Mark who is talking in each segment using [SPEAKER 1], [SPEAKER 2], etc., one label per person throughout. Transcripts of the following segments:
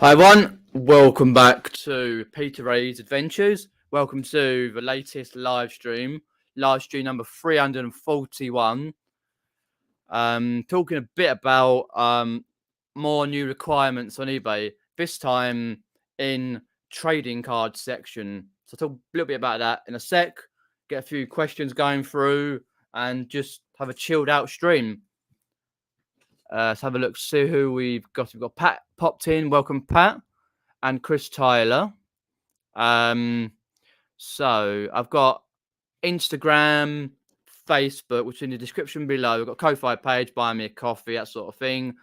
[SPEAKER 1] Hi everyone, welcome back to Peter Ray's Adventures. Welcome to the latest live stream number 341. Talking a bit about more new requirements on eBay, this time in trading card section. So I'll talk a little bit about that in a sec, get a few questions going through and just have a chilled out stream. Let's have a look, see who we've got. We've got Pat popped in. Welcome, Pat, and Chris Tyler. So I've got Instagram, Facebook, which is in the description below. I've got Ko-Fi page, buy me a coffee, that sort of thing.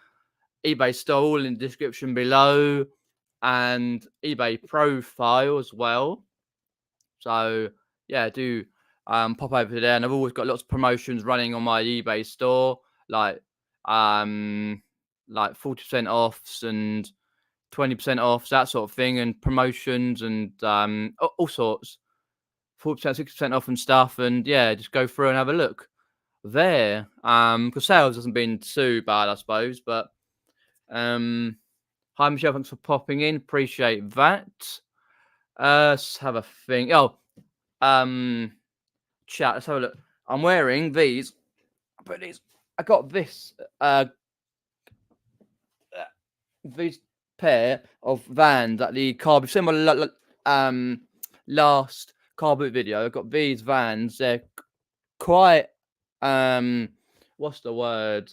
[SPEAKER 1] eBay store all in the description below, and eBay profile as well. So yeah, do pop over there, and I've always got lots of promotions running on my eBay store, like 40% offs and 20% off, that sort of thing, and promotions and all sorts, 40%, 60% off and stuff. And yeah, just go through and have a look there. Because sales hasn't been too bad, I suppose. But hi Michelle, thanks for popping in. Appreciate that. Let's have a think. Chat. Let's have a look. I'm wearing these. I got this. These pair of Vans at the Carboots. Similar last Carboot video. I got these Vans. They're quite what's the word?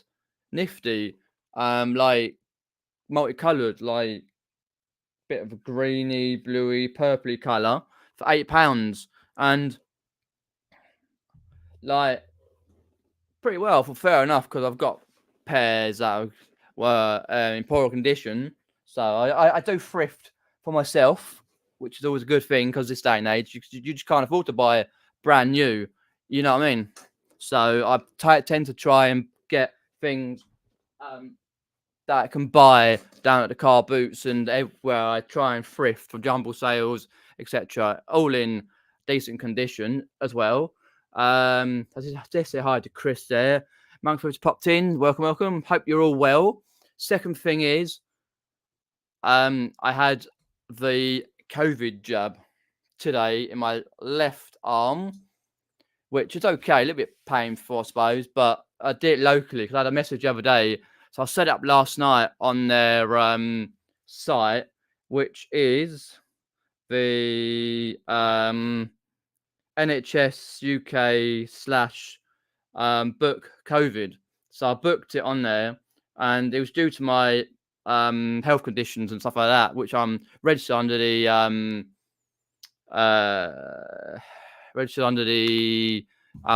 [SPEAKER 1] Nifty. Like multicolored, like bit of a greeny, bluey, purpley color for £8, and like pretty well for fair enough, because I've got pairs that were in poor condition. So I do thrift for myself, which is always a good thing, because this day and age, you just can't afford to buy brand new. You know what I mean? So I tend to try and get things that I can buy down at the Carboots and everywhere. I try and thrift for jumble sales, etc. All in decent condition as well. I just say hi to Chris there. Monkey's popped in. Welcome. Hope you're all well. Second thing is, I had the COVID jab today in my left arm, which is okay, a little bit painful, I suppose, but I did it locally because I had a message the other day. So I set up last night on their site, which is the NHS UK / book COVID. So I booked it on there, and it was due to my health conditions and stuff like that, which I'm registered under the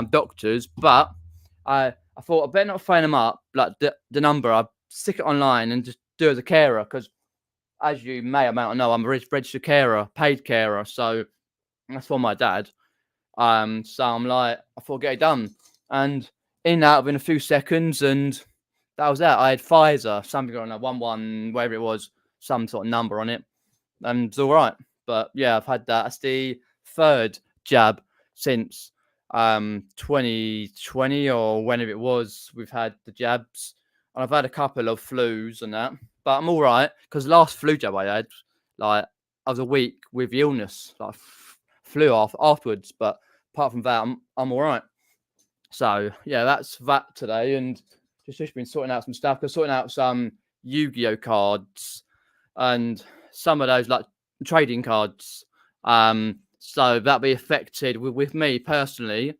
[SPEAKER 1] doctors. But I thought I better not phone them up, like the number. I stick it online and just do it as a carer, because as you may or may not know, I'm a registered carer, paid carer. So that's for my dad. So I'm like, I thought, get it done, and in that within a few seconds, and that was that. I had Pfizer, something on a 11, whatever it was, some sort of number on it, and it's all right. But yeah, I've had that. That's the third jab since 2020 or whenever it was. We've had the jabs, and I've had a couple of flus and that, but I'm all right, because last flu jab I had, like, I was a week with the illness, like flew off afterwards. But apart from that, I'm all right. So yeah, that's that today, and just been sorting out some stuff. Because sorting out some Yu-Gi-Oh cards and some of those like trading cards. So that'll be affected with me personally.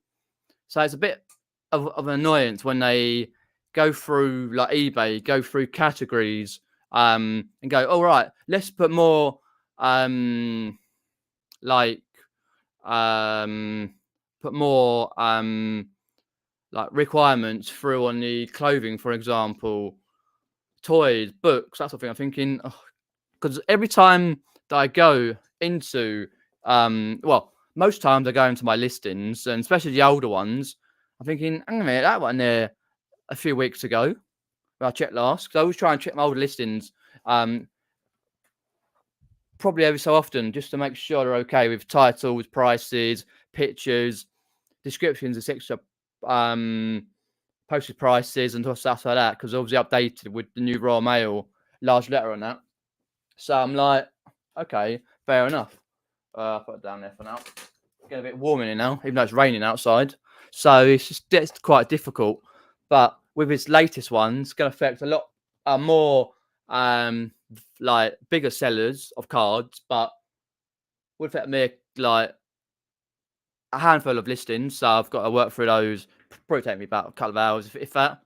[SPEAKER 1] So it's a bit of an annoyance when they go through like eBay, go through categories, and go, all right, let's put more put more like requirements through on the clothing, for example, toys, books, that sort of thing. I'm thinking, because every time that I go into most times I go into my listings, and especially the older ones, I'm thinking, hang on a minute, that one there a few weeks ago, I checked last, because I always try and check my old listings probably every so often, just to make sure they're okay with titles, prices, pictures, descriptions, etc. Posted prices and stuff like that, because obviously updated with the new Royal Mail large letter on that. So I'm like, okay, fair enough. I'll put it down there for now. It's getting a bit warm in here now, even though it's raining outside. So it's quite difficult. But with his latest ones, it's going to affect a lot more like bigger sellers of cards, but would affect me like a handful of listings. So I've got to work through those. Probably take me about a couple of hours, if that.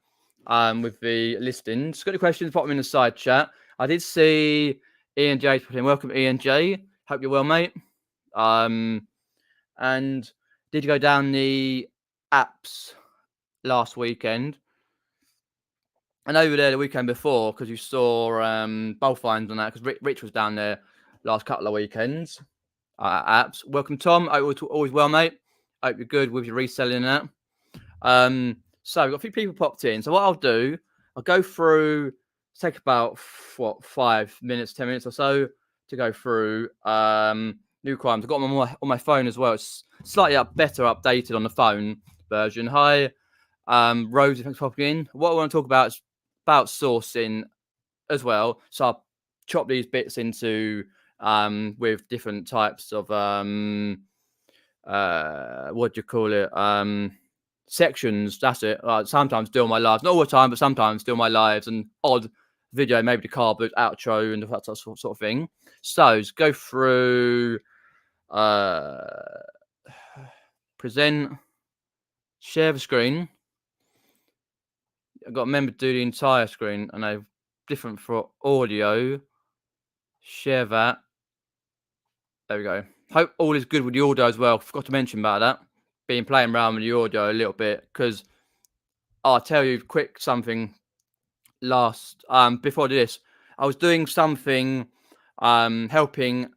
[SPEAKER 1] With the listings. Got any questions? Pop them in the side chat. I did see Ian J put in. Welcome, Ian J. Hope you're well, mate. And did you go down the apps last weekend? I know you were there the weekend before because you saw both finds on that because Rich was down there last couple of weekends. Apps. Welcome, Tom. Hope you're always well, mate. Hope you're good with your reselling that. So we've got a few people popped in. So what I'll do, I'll go through, take about 5 minutes, 10 minutes or so to go through new crimes. I've got them on my phone as well. It's slightly better updated on the phone version. Hi, Rosie, thanks for popping in. What I want to talk about is about sourcing as well. So I'll chop these bits into with different types of what do you call it? Sections. That's it. Sometimes do my lives, not all the time, but sometimes do my lives and odd video, maybe the Carboots, Outtro, and that sort of thing. So let's go through present, share the screen. I've got a member do the entire screen, and they're different for audio. Share that. There we go. Hope all is good with the audio as well. Forgot to mention about that. Been playing around with the audio a little bit because I'll tell you quick something. Before this, I was doing something helping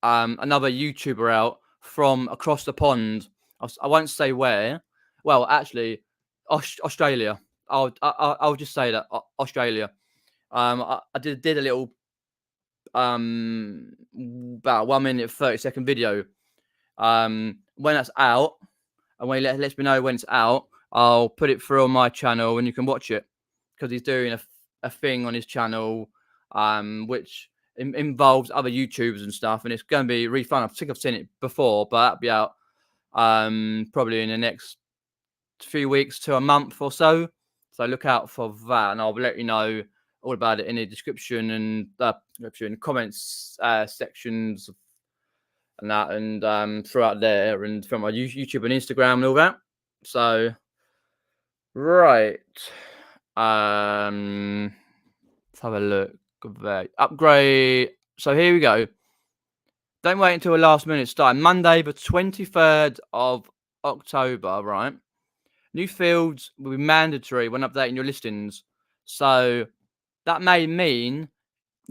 [SPEAKER 1] another YouTuber out from across the pond. I won't say where. Well, actually, Australia. I'll just say that Australia. I did a little about 1 minute 30-second video. When that's out, and when he lets me know when it's out, I'll put it through on my channel and you can watch it because he's doing a thing on his channel which involves other YouTubers and stuff, and it's going to be really fun. I think I've seen it before, but that'll be out probably in the next few weeks to a month or so. So look out for that, and I'll let you know all about it in the description and comments sections and that, and throughout there, and from my YouTube and Instagram and all that. So right, let's have a look. Upgrade. So here we go. Don't wait until the last minute start. Monday, the 23rd of October, right? New fields will be mandatory when updating your listings. So that may mean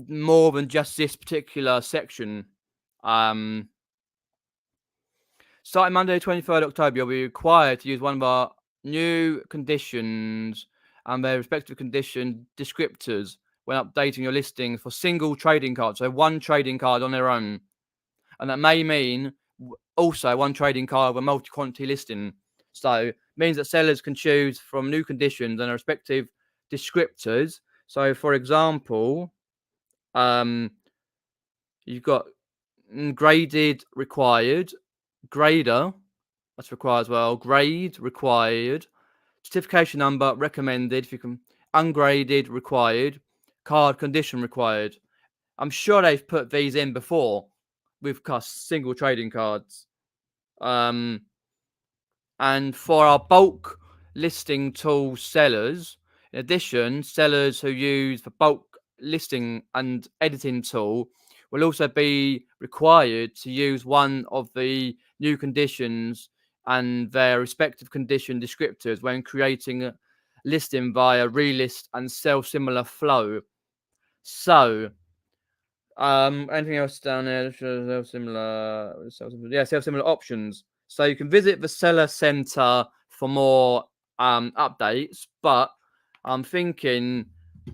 [SPEAKER 1] more than just this particular section. Starting Monday, 23rd October, you'll be required to use one of our new conditions and their respective condition descriptors when updating your listings for single trading cards. So one trading card on their own. And that may mean also one trading card with a multi-quantity listing. So it means that sellers can choose from new conditions and their respective descriptors. So for example, you've got graded required, grader, that's required as well, grade required, certification number recommended, if you can, ungraded required, card condition required. I'm sure they've put these in before with single trading cards. And for our bulk listing tool sellers, in addition, sellers who use the bulk listing and editing tool will also be required to use one of the new conditions and their respective condition descriptors when creating a listing via relist and sell similar flow. So, anything else down there? Sell similar options. So you can visit the seller center for more updates, but I'm thinking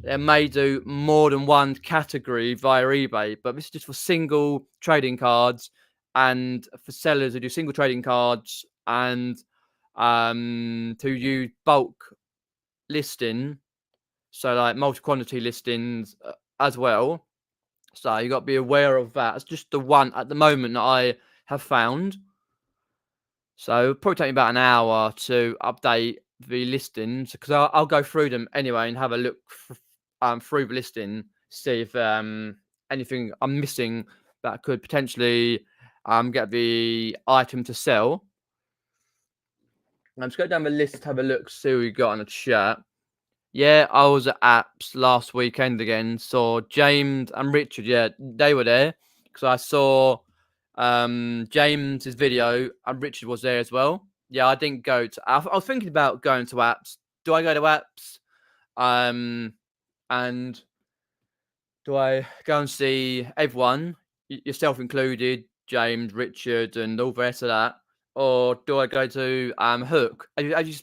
[SPEAKER 1] they may do more than one category via eBay, but this is just for single trading cards and for sellers who do single trading cards and to use bulk listing, so like multi-quantity listings as well. So you got to be aware of that. It's just the one at the moment that I have found. So it'll probably take me about an hour to update the listings because I'll go through them anyway and have a look through the listing, see if anything I'm missing that could potentially get the item to sell. Let's go down the list, have a look, see what we got on the chat. Yeah, I was at Apps last weekend again. Saw James and Richard. Yeah, they were there because I saw James's video and Richard was there as well. Yeah, I didn't go to. I was thinking about going to Apps. Do I go to Apps? And do I go and see everyone, yourself included, James, Richard, and all the rest of that, or do I go to Hook? As you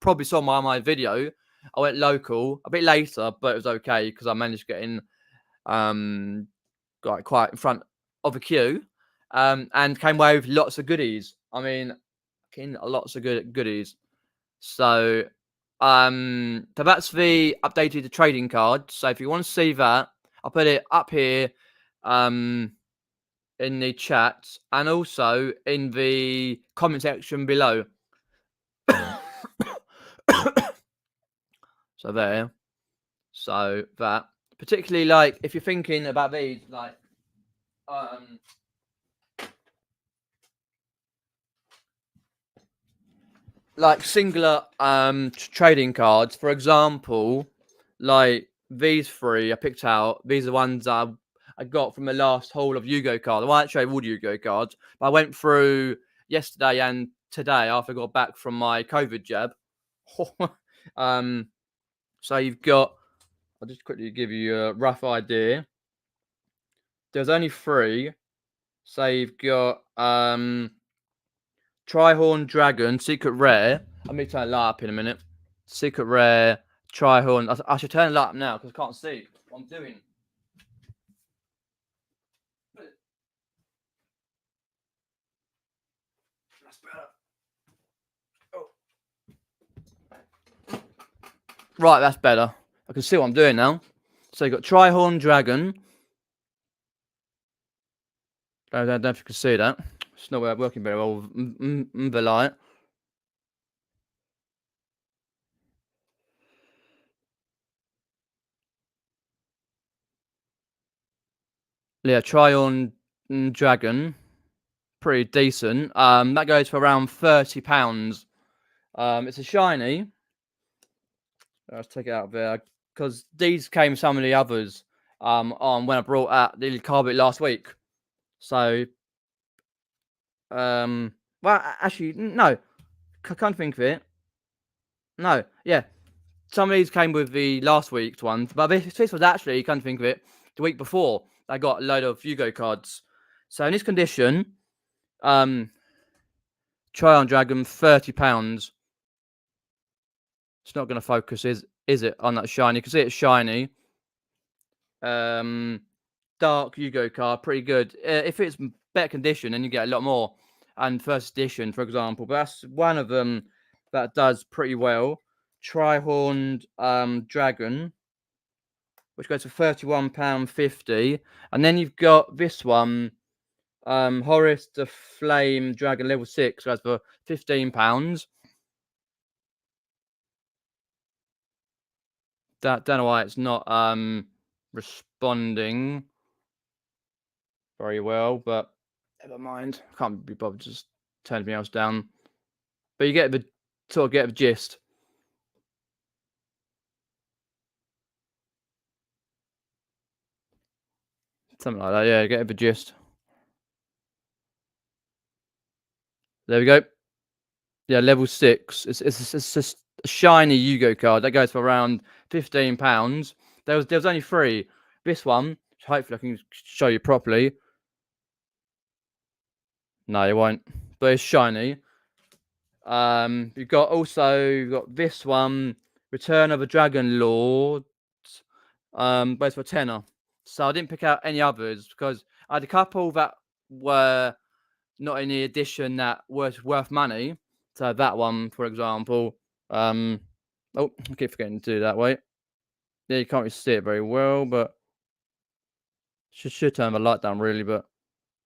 [SPEAKER 1] probably saw my video, I went local a bit later, but it was okay because I managed to get in like quite in front of a queue, and came away with lots of goodies. I mean, lots of goodies. So, so that's the updated trading card. So if you want to see that, I'll put it up here, in the chat and also in the comment section below. So there. So that, particularly like if you're thinking about these, like singular trading cards, for example, like these three I picked out. These are the ones I got from the last haul of Yu-Gi-Oh cards. Well, actually, all Yu-Gi-Oh cards. But I went through yesterday and today after I got back from my COVID jab. So you've got. I'll just quickly give you a rough idea. There's only three. So you've got Trihorn Dragon, Secret Rare. Let me turn the light up in a minute. Secret Rare, Trihorn. I should turn the light up now because I can't see what I'm doing. That's better. Oh. Right, that's better. I can see what I'm doing now. So you've got Trihorn Dragon. I don't know if you can see that. It's not working very well with the light. Yeah, Trihorn Dragon. Pretty decent. That goes for around £30. It's a shiny. Let's take it out there because these came some of the others on when I brought out the Carboots last week. So, well, actually, no, I can't think of it. No, yeah, some of these came with the last week's ones, but this was actually, you can't think of it, the week before. I got a load of Yu-Gi-Oh cards. So in this condition, Trihorn Dragon, £30. It's not going to focus, is it, on that shiny? You can see it's shiny. Dark Yu-Gi-Oh card, pretty good. If it's better condition, then you get a lot more. And first edition, for example, but that's one of them that does pretty well. Trihorned Dragon, which goes for £31.50. And then you've got this one, Horus the Flame Dragon level 6, goes for £15. Don't know why it's not responding very well, but never mind. I can't be bothered just turn everything else down. But you get the gist. Something like that, yeah, get the gist. There we go. Yeah, level 6. It's just a shiny Yu-Gi-Oh card. That goes for around £15. There was only 3. This one, hopefully I can show you properly. No, you won't. But it's shiny. You've got this one, Return of a Dragon Lord. Both for tenner. So I didn't pick out any others because I had a couple that were not in the edition that was worth money. So that one, for example. Oh, I keep forgetting to do that. Wait. Yeah, you can't really see it very well, but Should turn the light down really, but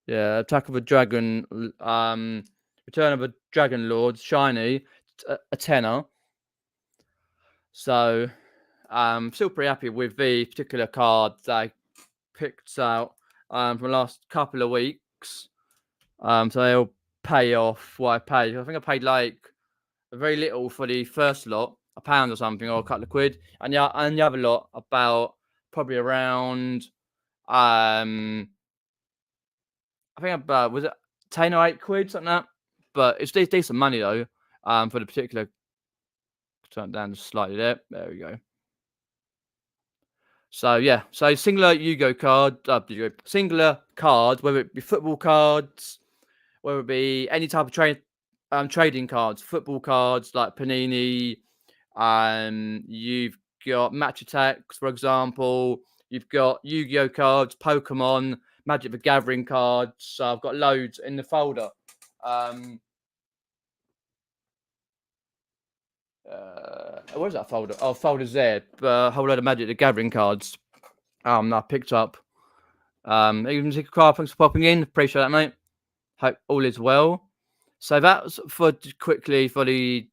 [SPEAKER 1] yeah, Attack of a Dragon, Return of a Dragon Lord, shiny, a tenner. So, still pretty happy with the particular card that I picked out from the last couple of weeks. So they'll pay off what I paid. I think I paid like very little for the first lot, £1 or something, or a couple of quid, and the other lot about probably around I think about, was it 10 or 8 quid, something like that. But it's decent money though. For the particular, turn it down just slightly there. There we go. So yeah, so singular Yu-Gi-Oh card, singular cards, whether it be football cards, whether it be any type of trading cards, football cards like Panini. You've got Match Attacks, for example. You've got Yu-Gi-Oh cards, Pokemon, Magic the Gathering cards. So I've got loads in the folder. Where's that folder? Oh, folder's there. A whole load of Magic the Gathering cards. I picked up. Even Secret Card, thanks for popping in. Appreciate that, mate. Hope all is well. So that's for quickly for the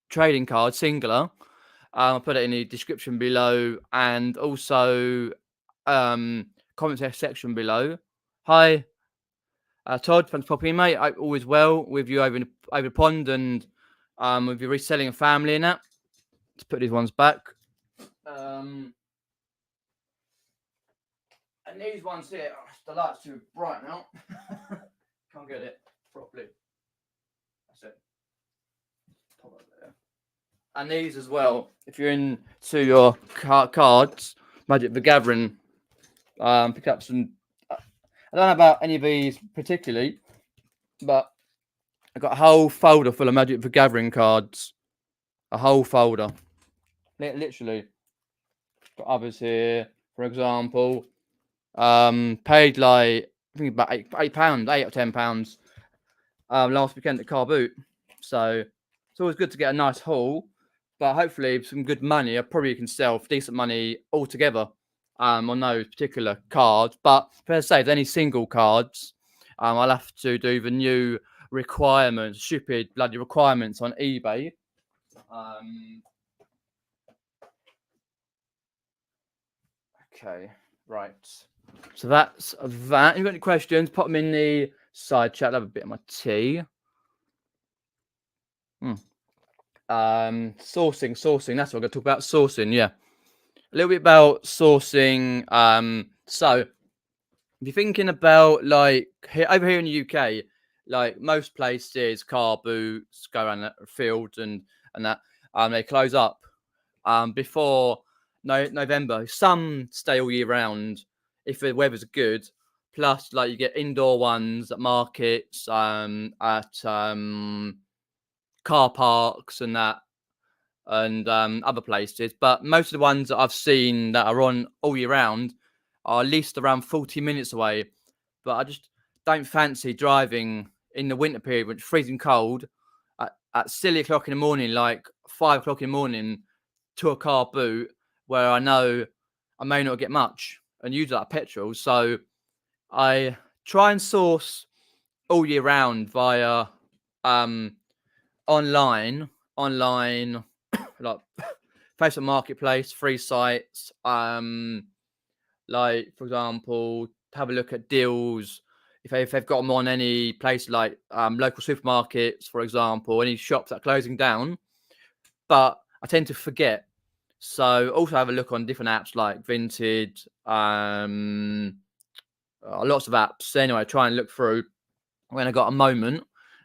[SPEAKER 1] trading card singular. I'll put it in the description below and also comment section below. Hi, Todd. Thanks for popping in, mate. I hope all is well with you over the pond and with your reselling and family and that. Let's put these ones back. And these ones here, the light's too bright now. Can't get it properly. That's it. Pop it there. And these as well, if you're into your cards, Magic the Gathering, pick up some. I don't know about any of these particularly, but I've got a whole folder full of Magic the Gathering cards. A whole folder. Literally. Got others here, for example. Paid like, I think about £8, £8 or £10 last weekend at Carboots. So it's always good to get a nice haul, but hopefully some good money. I probably can sell for decent money altogether on those particular cards. But for say, if any single cards, I'll have to do the new requirements, stupid bloody requirements on eBay. Okay, right. So that's that. If you've got any questions, pop them in the side chat. I'll have a bit of my tea. Sourcing. That's what I'm going to talk about. Sourcing, yeah. A little bit about sourcing. So if you're thinking about like over here in the UK, like most places, Carboots go around the field and that, they close up before November. Some stay all year round if the weather's good. Plus, like you get indoor ones at markets, at car parks and that, and other places. But most of the ones that I've seen that are on all year round are at least around 40 minutes away. But I just don't fancy driving in the winter period when it's freezing cold at silly o'clock in the morning, like 5 o'clock in the morning, to a car boot where I know I may not get much and use that petrol. So I try and source all year round via online like Facebook Marketplace, free sites. Like for example, have a look at deals if they've got them on any place like local supermarkets, for example, any shops that are closing down. But I tend to forget. So also have a look on different apps like Vinted, lots of apps. Anyway, try and look through when I got a moment.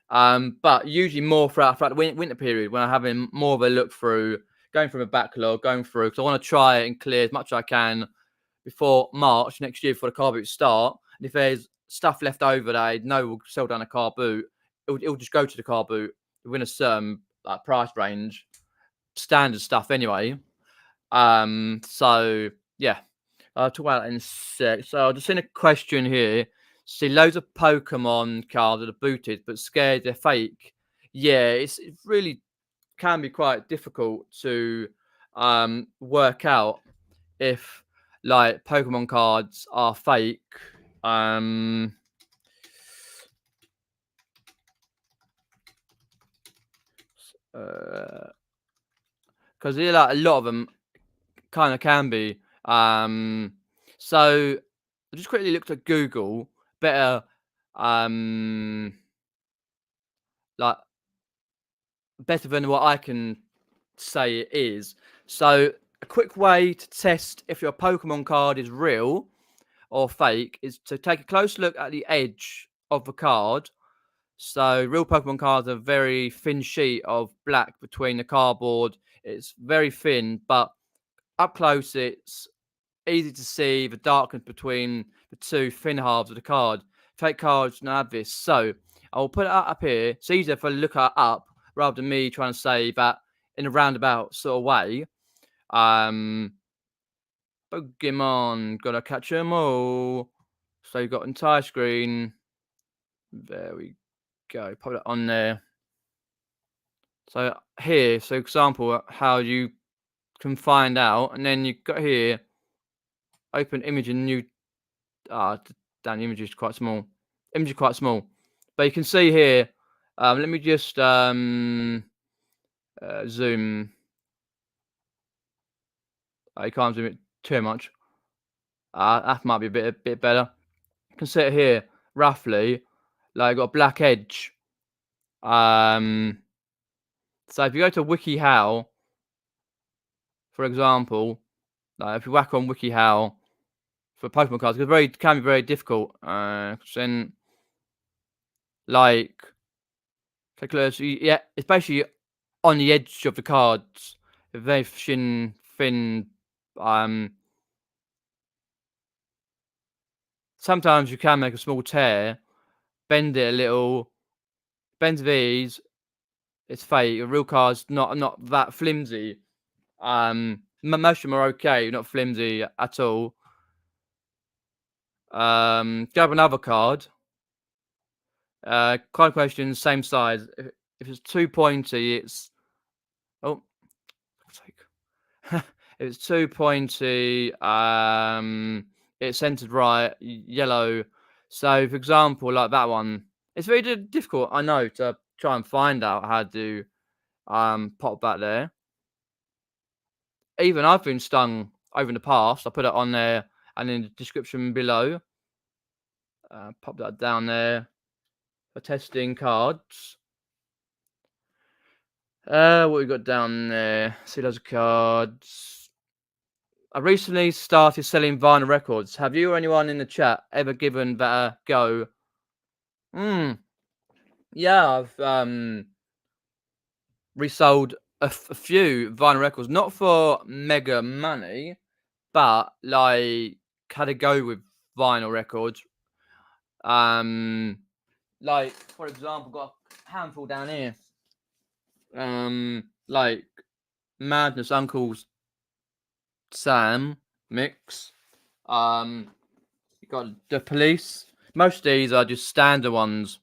[SPEAKER 1] But usually more throughout the winter period when I'm having more of a look through, going through a backlog, going through, because I want to try and clear as much as I can before March next year, before the car boot start. And if there's stuff left over that I know will sell down a car boot, it'll just go to the car boot within a certain price range, standard stuff anyway. So yeah, I'll talk about that in a sec. So I've just seen a question here. See loads of Pokemon cards that are booted, but scared they're fake. Yeah, it really can be quite difficult to work out if like Pokemon cards are fake. Because like a lot of them kind of can be. So I just quickly looked at Google. Better, like better than what I can say it is. So a quick way to test if your Pokemon card is real or fake is to take a close look at the edge of the card. So real Pokemon cards are a very thin sheet of black between the cardboard. It's very thin, but up close it's easy to see the darkness between the two thin halves of the card. Fake cards don't have this, so I'll put it up here. It's easier if I look it up rather than me trying to say that in a roundabout sort of way. Pokemon, gotta catch 'em all. So you've got entire screen. There we go. Put it on there. So here, so example, how you can find out, and then you've got here, open image in new. Damn, the image is quite small. Image is quite small, but you can see here. Let me just zoom. You can't zoom it too much. That might be a bit better. You can see it here roughly. Like got a black edge. So if you go to WikiHow, for example, like if you whack on WikiHow for Pokemon cards, it can be very difficult. Then, like, take a look. Yeah, it's basically on the edge of the cards, very thin. Sometimes you can make a small tear, bend it a little, bend these. It's fake. A real card's not that flimsy. Most of them are okay, not flimsy at all. Grab another card. Card question, same size. If it's too pointy, it's if it's too pointy, it's centered right, yellow. So, for example, like that one, it's very difficult, I know, to try and find out how to pop that there. Even I've been stung over in the past. I put it on there and in the description below. Pop that down there for testing cards. What we got down there? See those cards. I recently started selling vinyl records. Have you or anyone in the chat ever given that a go? Yeah, I've resold a few vinyl records, not for mega money, but like had a go with vinyl records. Like for example, got a handful down here. Like Madness Uncle Sam mix. You got The Police. Most of these are just standard ones.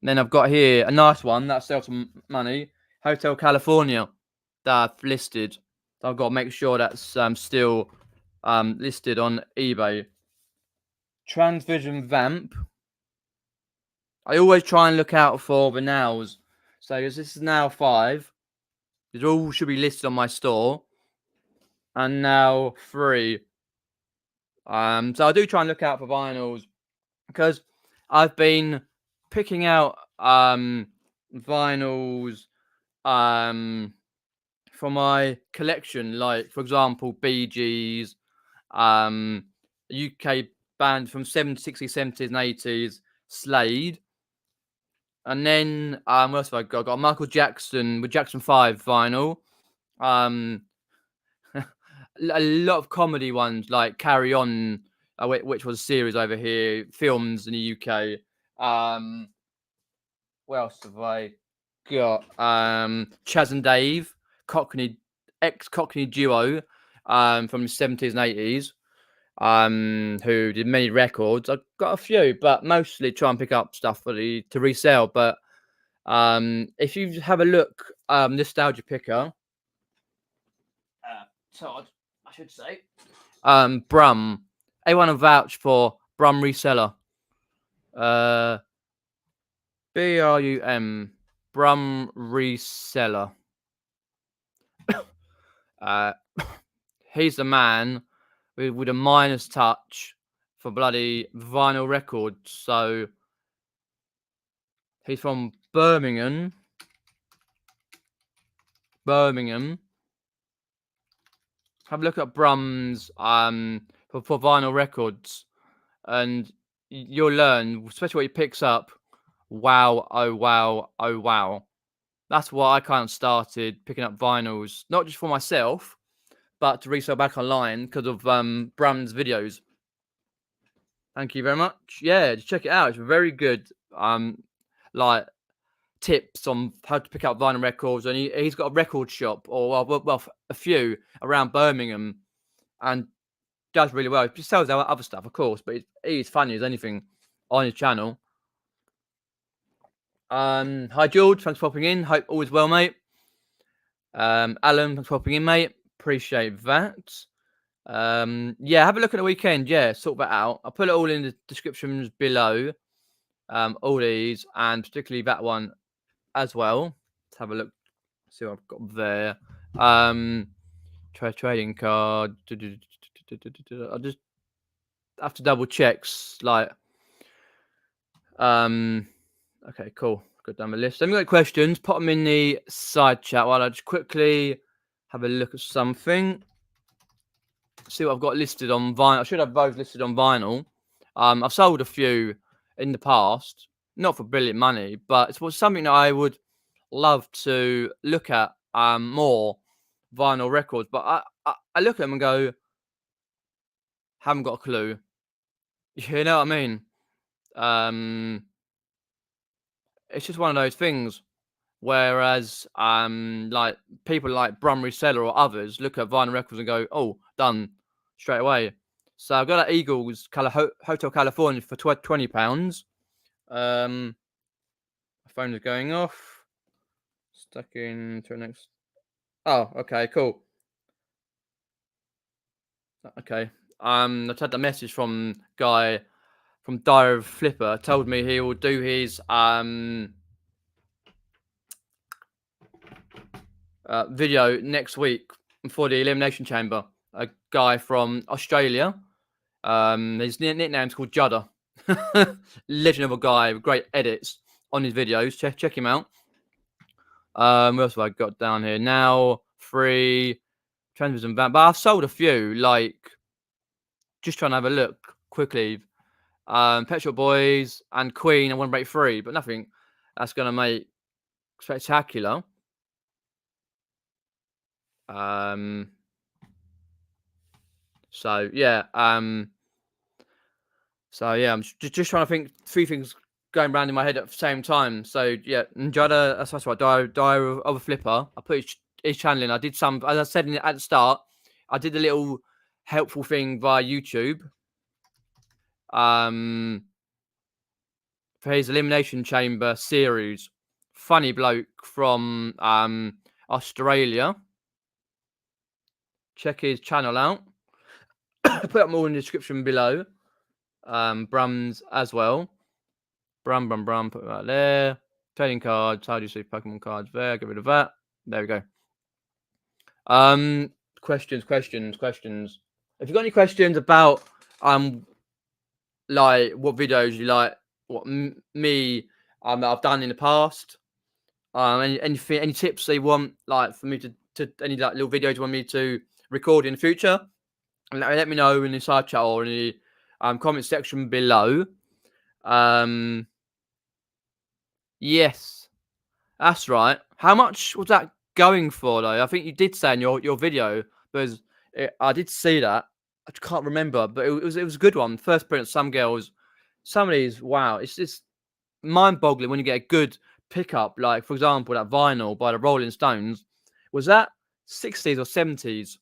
[SPEAKER 1] And then I've got here a nice one that sells some money. Hotel California that I've listed. So I've got to make sure that's still listed on eBay. Transvision Vamp. I always try and look out for the nows. So this is now 5. These all should be listed on my store. And now 3. So I do try and look out for vinyls because I've been picking out vinyls for my collection, like for example Bee Gees, UK band from 60s, 70s and 80s, Slade. And then what else have I got? I got Michael Jackson with Jackson 5 vinyl. A lot of comedy ones like Carry On, which was a series over here, films in the UK. What else have I got? Chaz and Dave, ex-Cockney duo from the 70s and 80s, who did many records. I've got a few, but mostly try and pick up stuff to resell. But if you have a look, Nostalgia Picker, Todd, I should say, Brum. Anyone a vouch for Brum Reseller? Brum. Brum Reseller. He's the man with a minus touch for bloody vinyl records. So he's from Birmingham. Have a look at Brum's for vinyl records, and you'll learn, especially what he picks up. Wow, oh wow, oh wow. That's why I kind of started picking up vinyls, not just for myself, but to resell back online because of Brum's videos. Thank you very much. Yeah, just check it out. It's very good. Like tips on how to pick up vinyl records, and he's got a record shop, or well, a few around Birmingham, and does really well. He sells other stuff, of course, but he's funny as anything on his channel. Hi George, thanks for popping in. Hope all is well, mate. Alan, thanks for popping in, mate. Appreciate that. Yeah, have a look at the weekend. Yeah, sort that out. I'll put it all in the descriptions below. All these, and particularly that one as well. Let's have a look. See what I've got there. Trading card. I just have to double check. Like, okay, cool. Got down the list. Let me got questions. Put them in the side chat while I just quickly have a look at something. See what I've got listed on vinyl. I should have both listed on vinyl. I've sold a few in the past, not for brilliant money, but it's something that I would love to look at more vinyl records. But I look at them and go, haven't got a clue. You know what I mean? It's just one of those things. Whereas, like people like Brum Reseller or others look at vinyl records and go, "Oh, done straight away." So I've got that Eagles Hotel California for £20. My phone is going off. Stuck in to the next. Oh, okay, cool. Okay. I've had a message from guy from Dire Flipper. Told me he will do his video next week for the Elimination Chamber. A guy from Australia. His nickname's called Judder. Legend of a guy with great edits on his videos. Check him out. What else have I got down here? Now, free transfers and van. But I've sold a few, like, just trying to have a look quickly. Pet Shop Boys and Queen and One Break Free, but nothing that's going to make spectacular. So yeah, I'm just trying to think three things going around in my head at the same time. So yeah, Njada, that's right, Dire of a Flipper. I put his channel in. I did some, as I said at the start, I did a little helpful thing via YouTube. For his Elimination Chamber series. Funny bloke from Australia. Check his channel out. Put up more in the description below. Brum's as well. Brum. Put it right there. Trading cards. How do you see Pokemon cards there? Get rid of that. There we go. Questions. If you've got any questions about like what videos you like, what me I've done in the past, any tips they want, like for me to any like little videos you want me to record in the future, let me know in the side chat or in the comment section below. Yes, that's right. How much was that going for though? I think you did say in your video, because I did see that. I can't remember, but it was a good one. First print, some girls, some of these, wow, it's just mind-boggling when you get a good pickup. Like for example, that vinyl by the Rolling Stones. Was that 60s or 70s?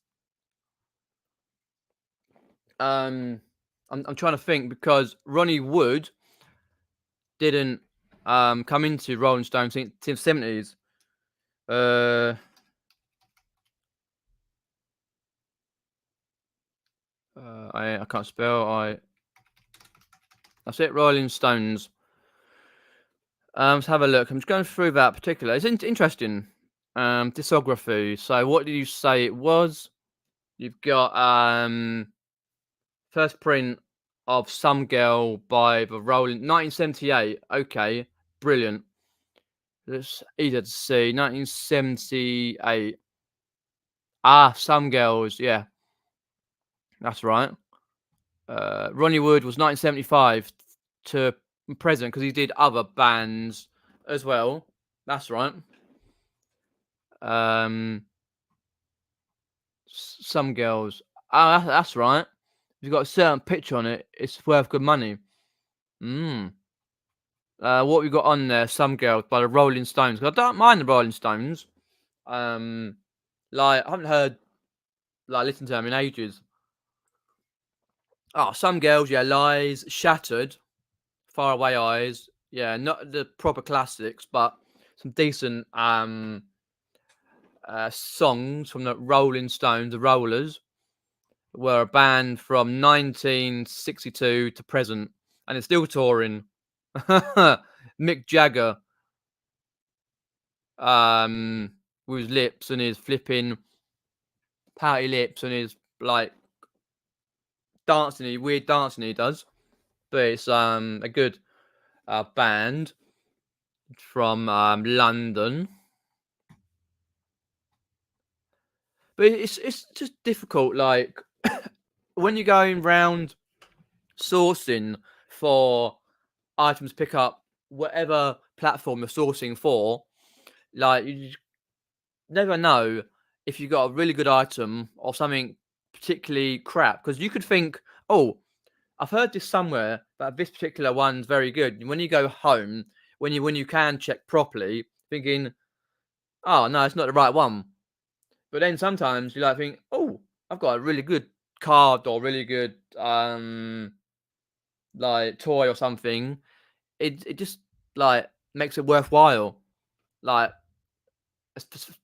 [SPEAKER 1] I'm trying to think, because Ronnie Wood didn't come into Rolling Stones in the 70s. I can't spell. That's it. Rolling Stones. Let's have a look. I'm just going through that particular. It's interesting. Discography. So what did you say it was? You've got first print of Some Girl by the Rolling 1978. Okay, brilliant. It's easy to see. 1978. Ah, Some Girls. Yeah, that's right. Ronnie Wood was 1975 to present because he did other bands as well. That's right. Some Girls. Ah, that's right. If you've got a certain picture on it, it's worth good money. What we got on there? Some Girls by the Rolling Stones. 'Cause I don't mind the Rolling Stones. Like I haven't heard listened to them in ages. Oh, Some Girls, yeah, Lies, Shattered, Far Away Eyes, yeah, not the proper classics, but some decent songs from the Rolling Stones. The Rollers were a band from 1962 to present, and it's still touring. Mick Jagger, with his lips and his flipping pouty lips and his like weird dancing he does. But it's a good band from London. But it's just difficult, like when you're going round sourcing for items, pick up whatever platform you're sourcing for. Like you just never know if you got a really good item or something particularly crap, because you could think, oh, I've heard this somewhere, but this particular one's very good. And when you go home, when you can check properly, thinking, oh no, it's not the right one. But then sometimes you like think, oh, I've got a really good card or really good like toy or something. It just like makes it worthwhile. Like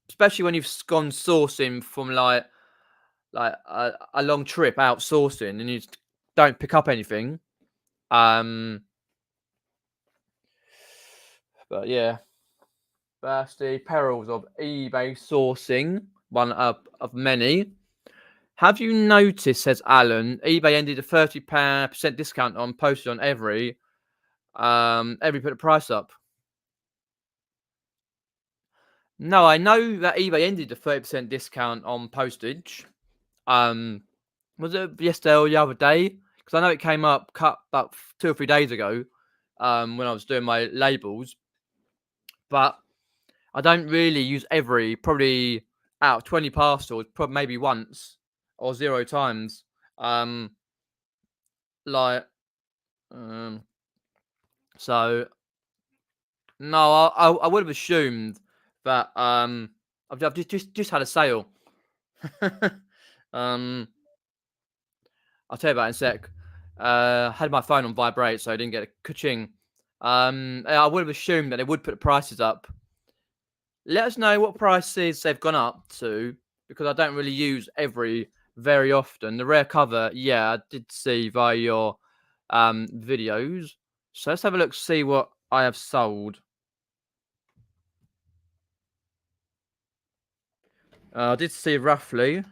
[SPEAKER 1] especially when you've gone sourcing from like a long trip out sourcing and you just don't pick up anything. But yeah, that's the perils of eBay sourcing. One of many. Have you noticed, says Alan, eBay ended a 30% discount on postage on every put the price up. No, I know that eBay ended a 30% discount on postage. Was it yesterday or the other day? Because I know it came up cut about 2 or 3 days ago, when I was doing my labels. But I don't really use every, probably out of 20 parcels, probably maybe once or 0 times. So no, I would have assumed that I've just had a sale. I'll tell you about it in a sec. Had my phone on vibrate, so I didn't get a ka-ching. I would have assumed that they would put the prices up. Let us know what prices they've gone up to, because I don't really use every very often. The rare cover, yeah, I did see via your videos. So let's have a look, see what I have sold. I did see roughly,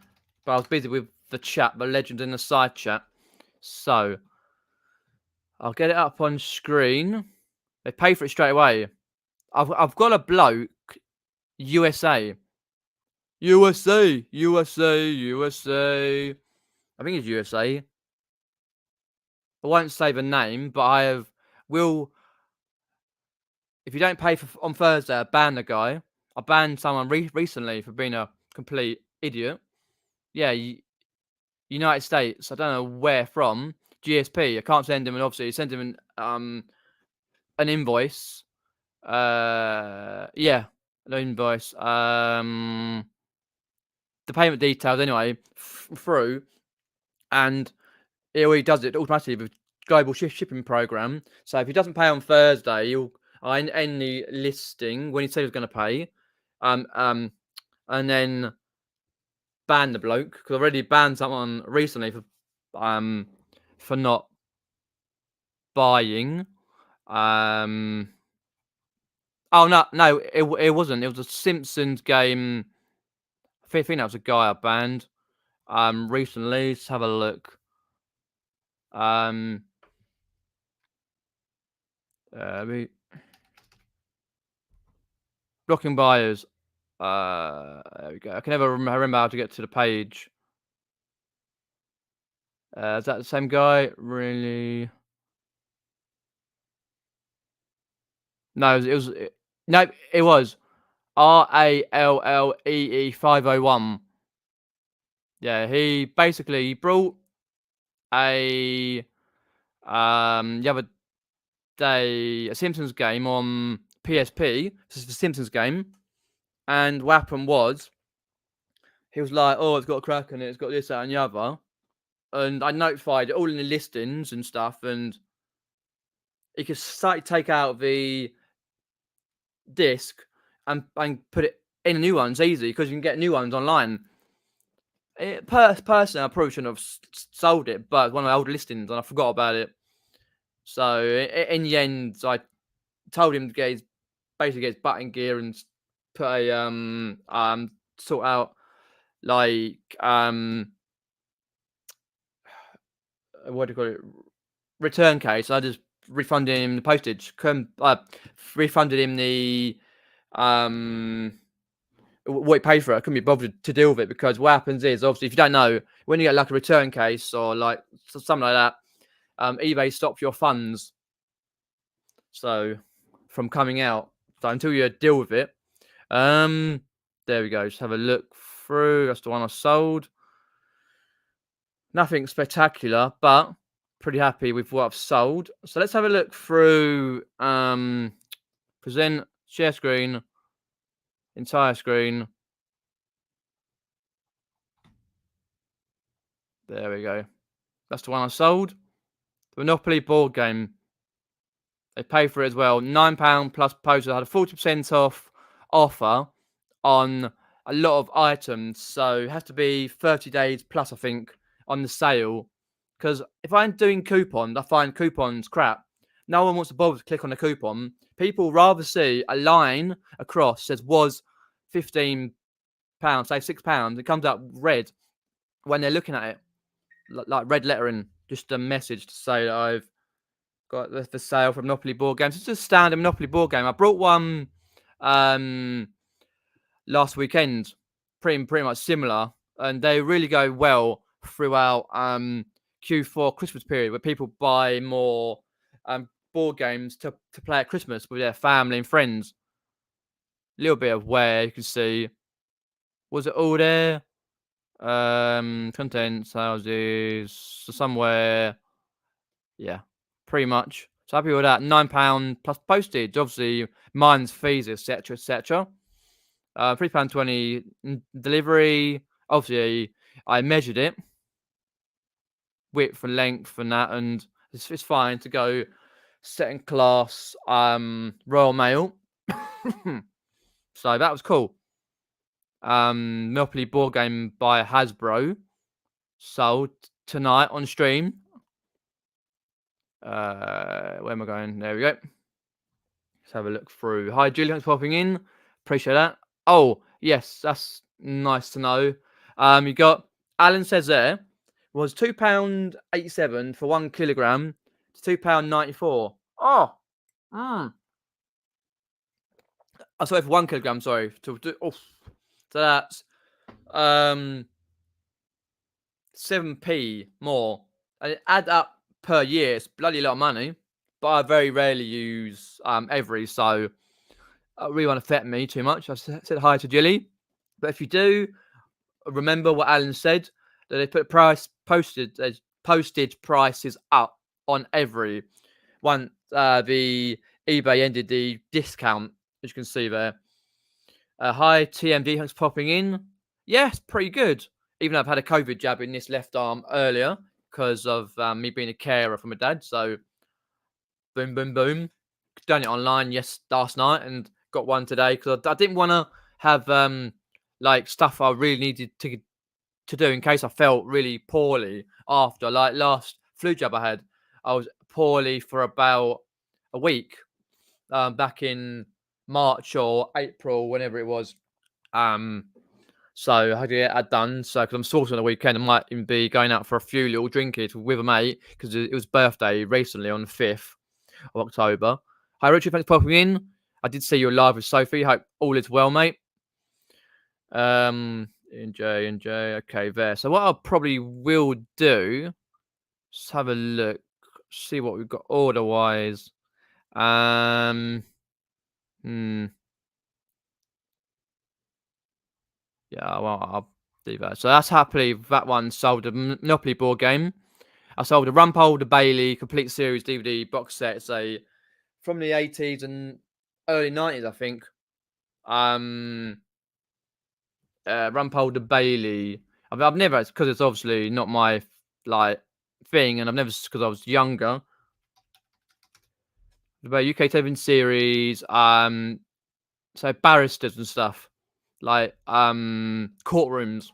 [SPEAKER 1] but I was busy with the chat, the legend in the side chat. So I'll get it up on screen. They pay for it straight away. I've got a bloke, USA. USA, USA, USA. I think it's USA. I won't say the name, but will. If you don't pay on Thursday, I ban the guy. I banned someone recently for being a complete idiot. Yeah, United States. I don't know where from. GSP. I can't send him, and obviously send him an invoice. Yeah, an invoice. The payment details anyway through, and he already does it automatically with global shipping program. So if he doesn't pay on Thursday, he'll end the listing when he said he was going to pay, and then ban the bloke, because I already banned someone recently for for not buying. Oh no, it wasn't. It was a Simpsons game. I think that was a guy I banned. Recently, let's have a look. Blocking buyers. There we go. I can never remember how to get to the page. Is that the same guy? Really? No, no, it was RALLEE 501. Yeah, he basically brought a the other day a Simpsons game on PSP. This is the Simpsons game, and what happened was he was like, "Oh, it's got a crack in it. It's got this, that, and the other." And I notified it all in the listings and stuff, and he could take out the disc and put it in new ones easy because you can get new ones online. Personally, I probably shouldn't have sold it, but one of my old listings and I forgot about it. So in the end, I told him to basically get his button gear and put a sort out like what do you call it, return case. I just refunded him the postage. Refunded him the what he paid for it. I couldn't be bothered to deal with it because what happens is, obviously, if you don't know, when you get like a return case or like something like that, eBay stops your funds so from coming out. So until you deal with it, there we go. Just have a look through. That's the one I sold. Nothing spectacular, but pretty happy with what I've sold. So let's have a look through. Present, share screen, entire screen. There we go. That's the one I sold. The Monopoly board game. They pay for it as well. £9 plus postage. I had a 40% off offer on a lot of items. So it has to be 30 days plus, I think, on the sale. Because if I'm doing coupons, I find coupons crap. No one wants to bother to click on the coupon. People rather see a line across says was £15, say £6. It comes out red when they're looking at it, like red lettering, just a message to say that I've got the sale for Monopoly board games. It's just a standard Monopoly board game. I brought one last weekend, pretty much similar, and they really go well throughout Q4 Christmas period, where people buy more board games to play at Christmas with their family and friends. A little bit of where you can see, was it all there? Content, houses, so somewhere, yeah, pretty much. So happy with that. £9 plus postage, obviously mine's fees, etc., etc. £3.20 delivery. Obviously, I measured it, width and length and that, and it's fine to go second class Royal Mail. So that was cool. Monopoly board game by Hasbro sold tonight on stream. Where am I going? There we go. Let's have a look through. Hi, Julie, thanks for popping in. Appreciate that. Oh, yes, that's nice to know. You got Alan says there was £2.87 for 1 kilogram to £2.94. Oh, oh, sorry, for 1 kilogram. Sorry, so that's 7p more. And add up per year, it's bloody a lot of money. But I very rarely use every, so it really won't affect me too much. I said hi to Jilly. But if you do, remember what Alan said, that they put postage prices up on every one. The eBay ended the discount, as you can see there. Hi, TMD, thanks for popping in. Yes, pretty good. Even though I've had a COVID jab in this left arm earlier because of me being a carer for my dad. So, boom, boom, boom. Done it online last night and got one today because I didn't want to have like stuff I really needed to to do in case I felt really poorly after, like last flu jab I had. I was poorly for about a week, back in March or April, whenever it was. So I had to get that done. So because I'm sourcing on the weekend, I might even be going out for a few little drinkies with a mate because it was birthday recently on the 5th of October. Hi Richard, thanks for popping in. I did see you live with Sophie. Hope all is well, mate. NJ. Okay, there. So what I probably will do, let's have a look, see what we've got order wise. Yeah, well, I'll do that. So that's happily that one sold a Monopoly board game. I sold a Rumpole, the Bailey complete series DVD box set. Say from the 80s and early 90s, I think. Rumpole, the Bailey. I've never, because it's obviously not my like thing, and I've never, because I was younger. The UK television series, so barristers and stuff, like courtrooms.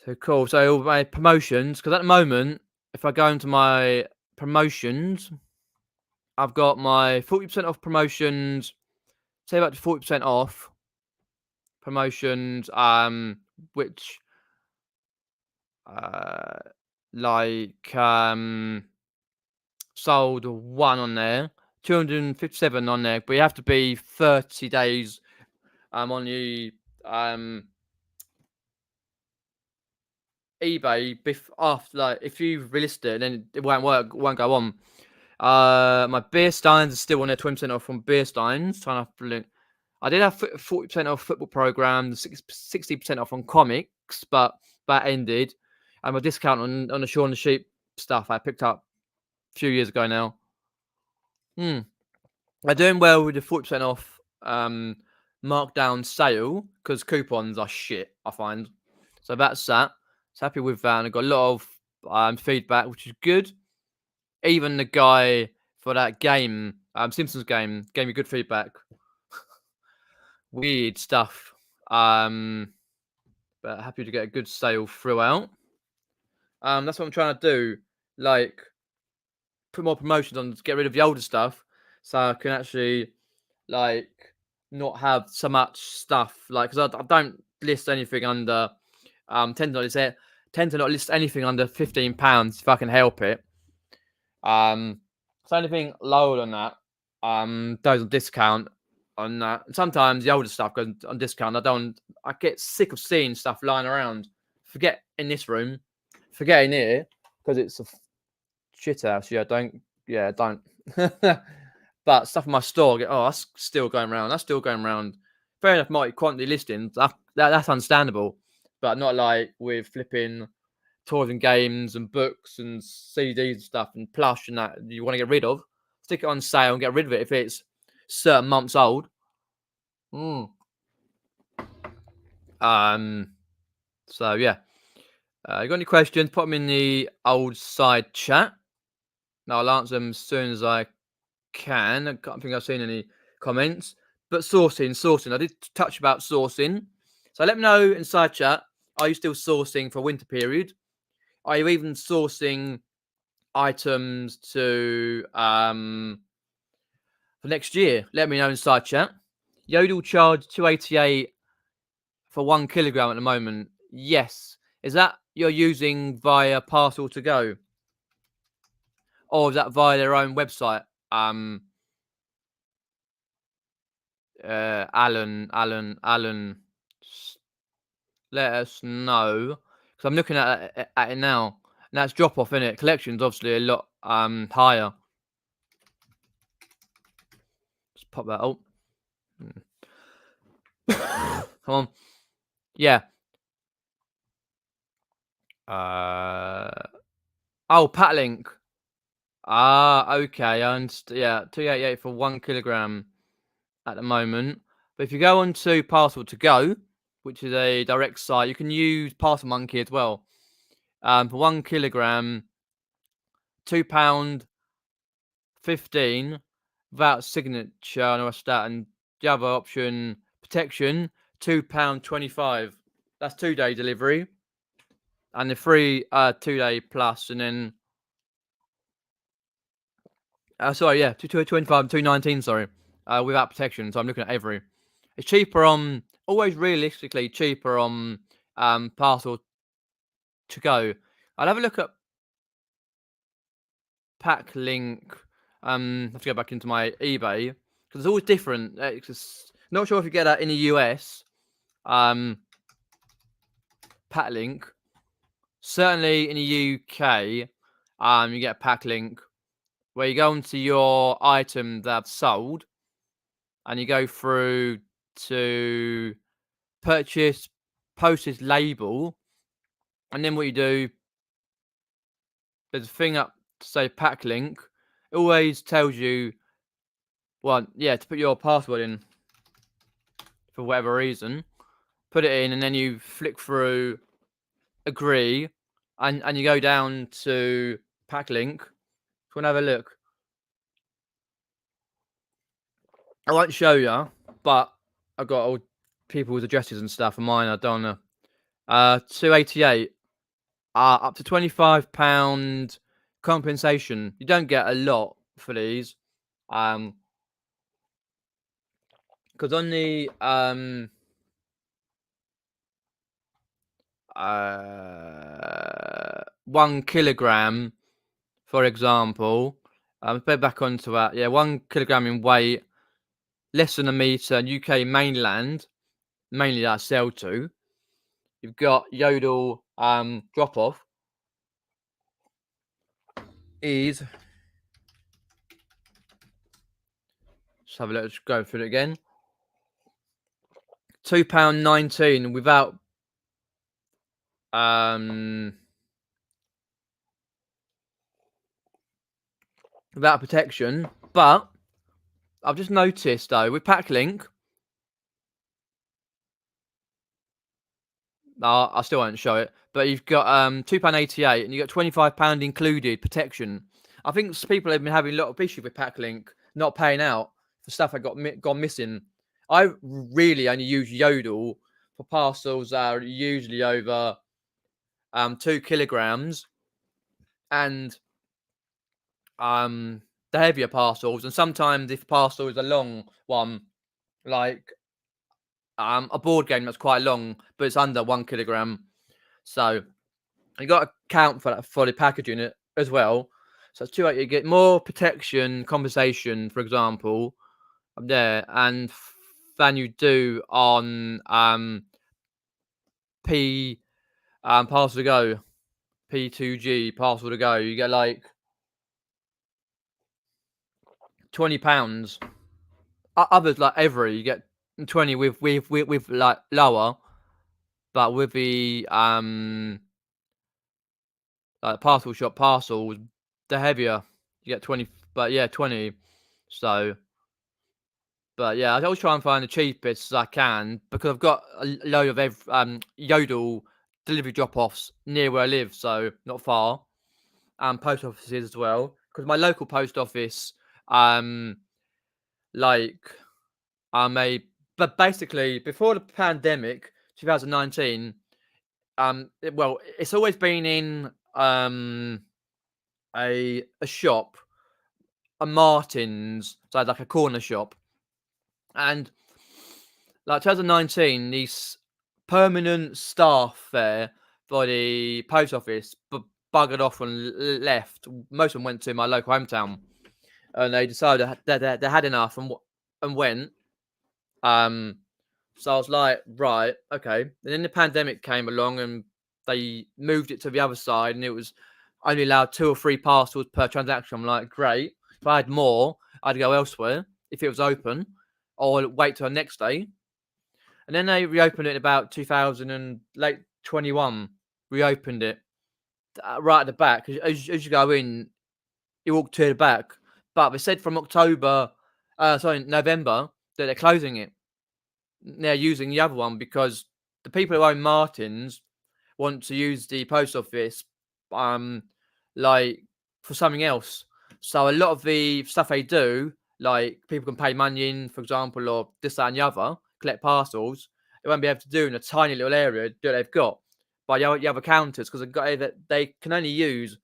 [SPEAKER 1] So cool. So all my promotions, because at the moment, if I go into my promotions, I've got my 40% off promotions. Say about 40% off promotions. Which like sold one on there, 257 on there, but you have to be 30 days on the eBay after, like, if you relist it, then it won't work, won't go on. My beer steins are still on there, 20% off from beer steins. Trying to link. I did have 40% off football program, 60% off on comics, but that ended. And my discount on the Shaun the Sheep stuff I picked up a few years ago now. I'm doing well with the 40% off markdown sale because coupons are shit, I find. So that's that. So happy with that. And I got a lot of feedback, which is good. Even the guy for that game, Simpsons game, gave me good feedback. Weird stuff. But happy to get a good sale throughout. That's what I'm trying to do. Like, put more promotions on to get rid of the older stuff, so I can actually, like, not have so much stuff. Like, because I don't list anything under. Tend to not list anything under £15 if I can help it. So anything lower than that, goes on discount on that. Sometimes the older stuff goes on discount. I get sick of seeing stuff lying around. Forget in this room, forget in here, because it's a shit house. Don't. But stuff in my store, that's still going around. That's still going around. Fair enough, multi-quantity listings. That's understandable, but not like with flipping toys and games and books and CDs and stuff and plush and that you want to get rid of. Stick it on sale and get rid of it if it's certain months old. So yeah. You got any questions? Put them in the old side chat. Now I'll answer them as soon as I can. I don't think I've seen any comments. But sourcing. I did touch about sourcing. So let me know in side chat. Are you still sourcing for winter period? Are you even sourcing items to for next year? Let me know in side chat. Yodel charge 288 for 1 kilogram at the moment. Yes. Is that you're using via Parcel to Go? Or is that via their own website? Alan, let us know, because I'm looking at it now. And that's drop off, in it. Collection's obviously a lot higher. Let's pop that out. Come on. Yeah. Patlink. Okay. Yeah, 288 for 1 kilogram at the moment. But if you go on to Parcel to Go, which is a direct site, you can use Parcel Monkey as well. For 1 kilogram, £2.15 without signature and all that. And the other option, protection, £2.25. That's 2-day delivery, and the free 2-day plus, and then 225, 219, sorry, without protection. So I'm looking at every. It's cheaper on, always realistically cheaper on Parcel to Go. I'll have a look at Pack Link. I have to go back into my eBay because it's always different. It's just, not sure if you get that in the US. Pack Link. Certainly in the UK, you get a Pack Link where you go into your item that's sold, and you go through to purchase postage label, and then what you do, there's a thing up to say Pack Link. It always tells you, well, yeah, to put your password in for whatever reason. Put it in, and then you flick through agree, and you go down to Pack Link. If you want to have a look, I won't show you, but I've got all people's addresses and stuff, and mine I don't know. 288, up to £25 compensation. You don't get a lot for these, because on the 1 kilogram, for example, let's back onto that. Yeah, 1 kilogram in weight, less than a meter, UK mainland, mainly that I sell to. You've got Yodel drop off is, let's have a look, let's go through it again. £2.19 without without protection. But I've just noticed though with Packlink, I still won't show it, but you've got £2.88 and you got £25 included protection. I think people have been having a lot of issue with Packlink not paying out for stuff that gone missing. I really only use Yodel for parcels that are usually over 2 kilograms, and the heavier parcels. And sometimes if parcel is a long one, like a board game that's quite long, but it's under 1 kilogram, so you got to count for that for the packaging as well. So it's 280. You get more protection compensation, for example, up there, and than you do on Parcel to Go, P2G Parcel to Go. You get like £20. Others like Every, you get 20 with like lower, but with the like parcel shop parcels, the heavier, you get 20. But yeah, 20. So, but yeah, I always try and find the cheapest as I can because I've got a load of Yodel delivery drop-offs near where I live, so not far. Post offices as well, because my local post office, but basically before the pandemic, 2019, it's always been in a shop, a Martin's, so like a corner shop, and like 2019, these permanent staff there for the post office buggered off and left. Most of them went to my local hometown, and they decided that they had enough and went. So I was like, right, okay. And then the pandemic came along, and they moved it to the other side, and it was only allowed 2 or 3 parcels per transaction. I'm like, great. If I had more, I'd go elsewhere if it was open, or wait till the next day. And then they reopened it in about 2000 and late 21. Reopened it right at the back. As you go in, you walk to the back. But they said from November, that they're closing it. They're using the other one because the people who own Martin's want to use the post office, like for something else. So a lot of the stuff they do, like people can pay money in, for example, or this, that, and the other, collect parcels. they won't be able to do in a tiny little area that they've got. But the other counters, because they can only use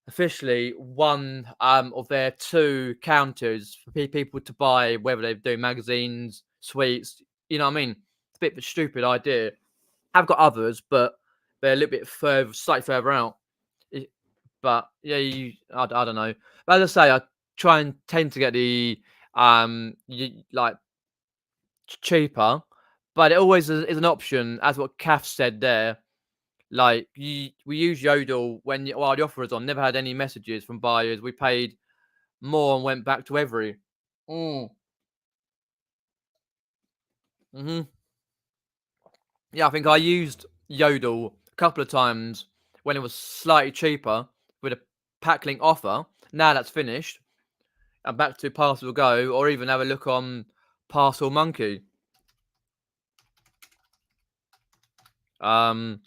[SPEAKER 1] officially one of their 2 counters for people to buy, whether they do magazines, sweets. You know what I mean? It's a bit of a stupid idea. I've got others, but they're a little bit further, slightly further out. But yeah, I don't know. But as I say, I try and tend to get the like cheaper, but it always is an option, as what Kath said there. Like we use Yodel while the offer was on. Never had any messages from buyers. We paid more and went back to every. Mm. Hmm. Yeah, I think I used Yodel a couple of times when it was slightly cheaper with a packlink offer. Now that's finished. I'm back to Parcel Go, or even have a look on Parcel Monkey. Um,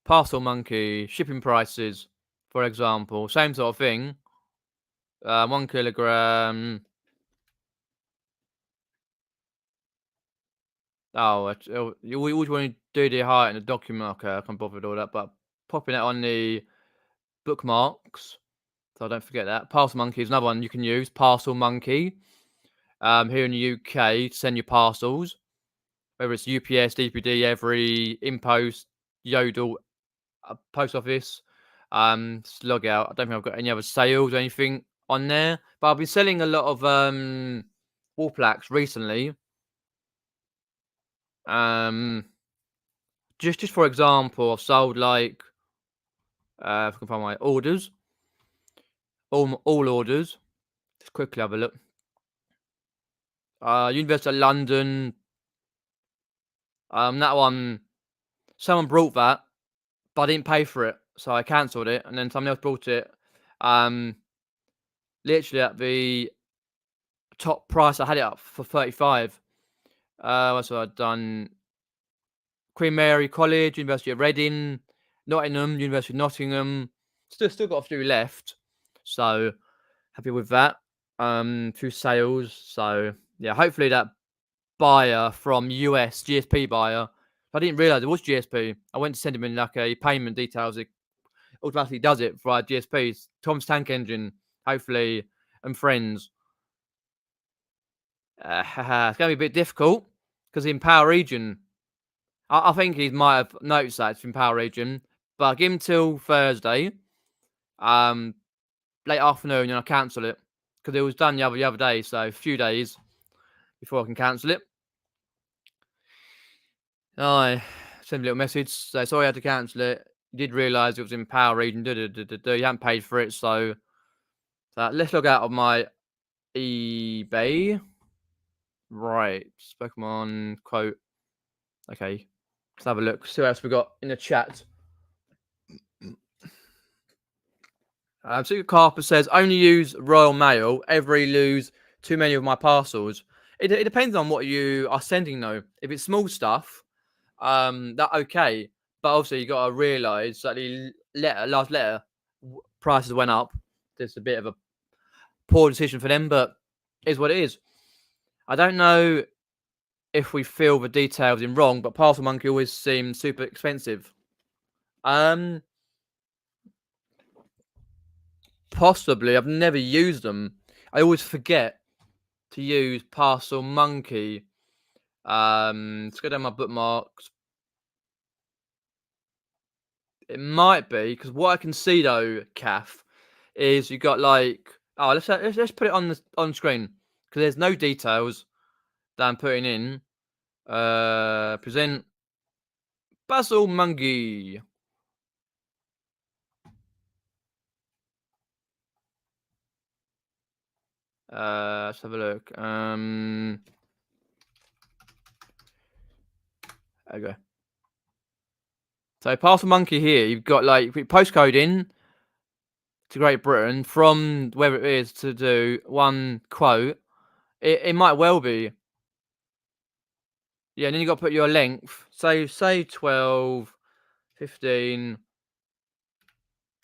[SPEAKER 1] Parcel Monkey shipping prices, for example, same sort of thing. 1 kilogram. Oh, we always want to do the height in the document. Okay, I can't bother with all that, but popping it on the bookmarks, so I don't forget that. Parcel Monkey is another one you can use. Parcel Monkey. Here in the UK, to send your parcels, whether it's UPS, DPD, every Impost, Yodel, post office. Just log out. I don't think I've got any other sales or anything on there, but I've been selling a lot of wall plaques recently. Just for example, I've sold like if I can find my orders, all orders. Just quickly have a look. University of London. That one, someone brought that, but I didn't pay for it, so I cancelled it, and then someone else bought it. Literally at the top price, I had it up for 35. What's I done? Queen Mary College, University of Reading, Nottingham, University of Nottingham. Still got a few left, so happy with that. Few sales, so yeah. Hopefully that buyer from US GSP buyer. I didn't realize it was GSP. I went to send him in like a payment details. It automatically does it via GSP. Tom's Tank Engine, hopefully, and friends. It's going to be a bit difficult because in Power Region, I think he might have noticed that it's in Power Region, but give him till Thursday, late afternoon, and I'll cancel it because it was done the other day, so a few days before I can cancel it. I sent a little message, so sorry I had to cancel it. You did realise it was in Power Region, you haven't paid for it, so let's log out of my eBay. Right, Pokemon quote. Okay, let's have a look. See what else we got in the chat. Secret Carper says, only use Royal Mail. Every lose too many of my parcels. It depends on what you are sending, though. If it's small stuff, that okay. But also, you got to realise that the last letter prices went up. There's a bit of a poor decision for them, but is what it is. I don't know if we fill the details in wrong, but Parcel Monkey always seems super expensive. Possibly. I've never used them. I always forget to use Parcel Monkey. Let's go down my bookmarks. It might be because what I can see though, Kath, is you got like let's put it on screen because there's no details that I'm putting in. Present Parcel Monkey. Let's have a look. Okay. So Parcel Monkey here, you've got like postcode in to Great Britain from wherever it is to do one quote. It might well be. Yeah, and then you got to put your length. Say 12, 15,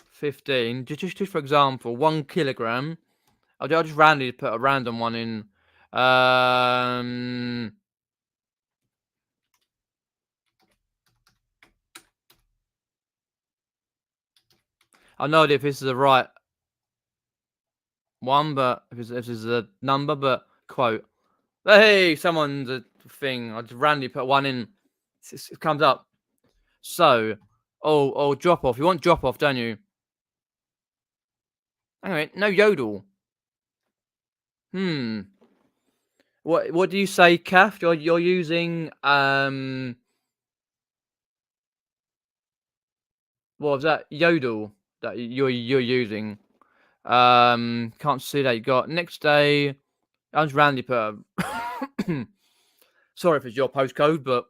[SPEAKER 1] 15. Just for example, 1 kilogram. I'll just randomly put a random one in. I know if this is the right one, but if this is a number, but quote. Hey, someone's a thing. I just randomly put one in. It comes up. So, oh, drop off. You want drop off, don't you? Anyway, no yodel. What do you say, Kath? You're using what was that? Yodel that you're using. Can't see that you got next day. I just randomly put. Sorry if it's your postcode, but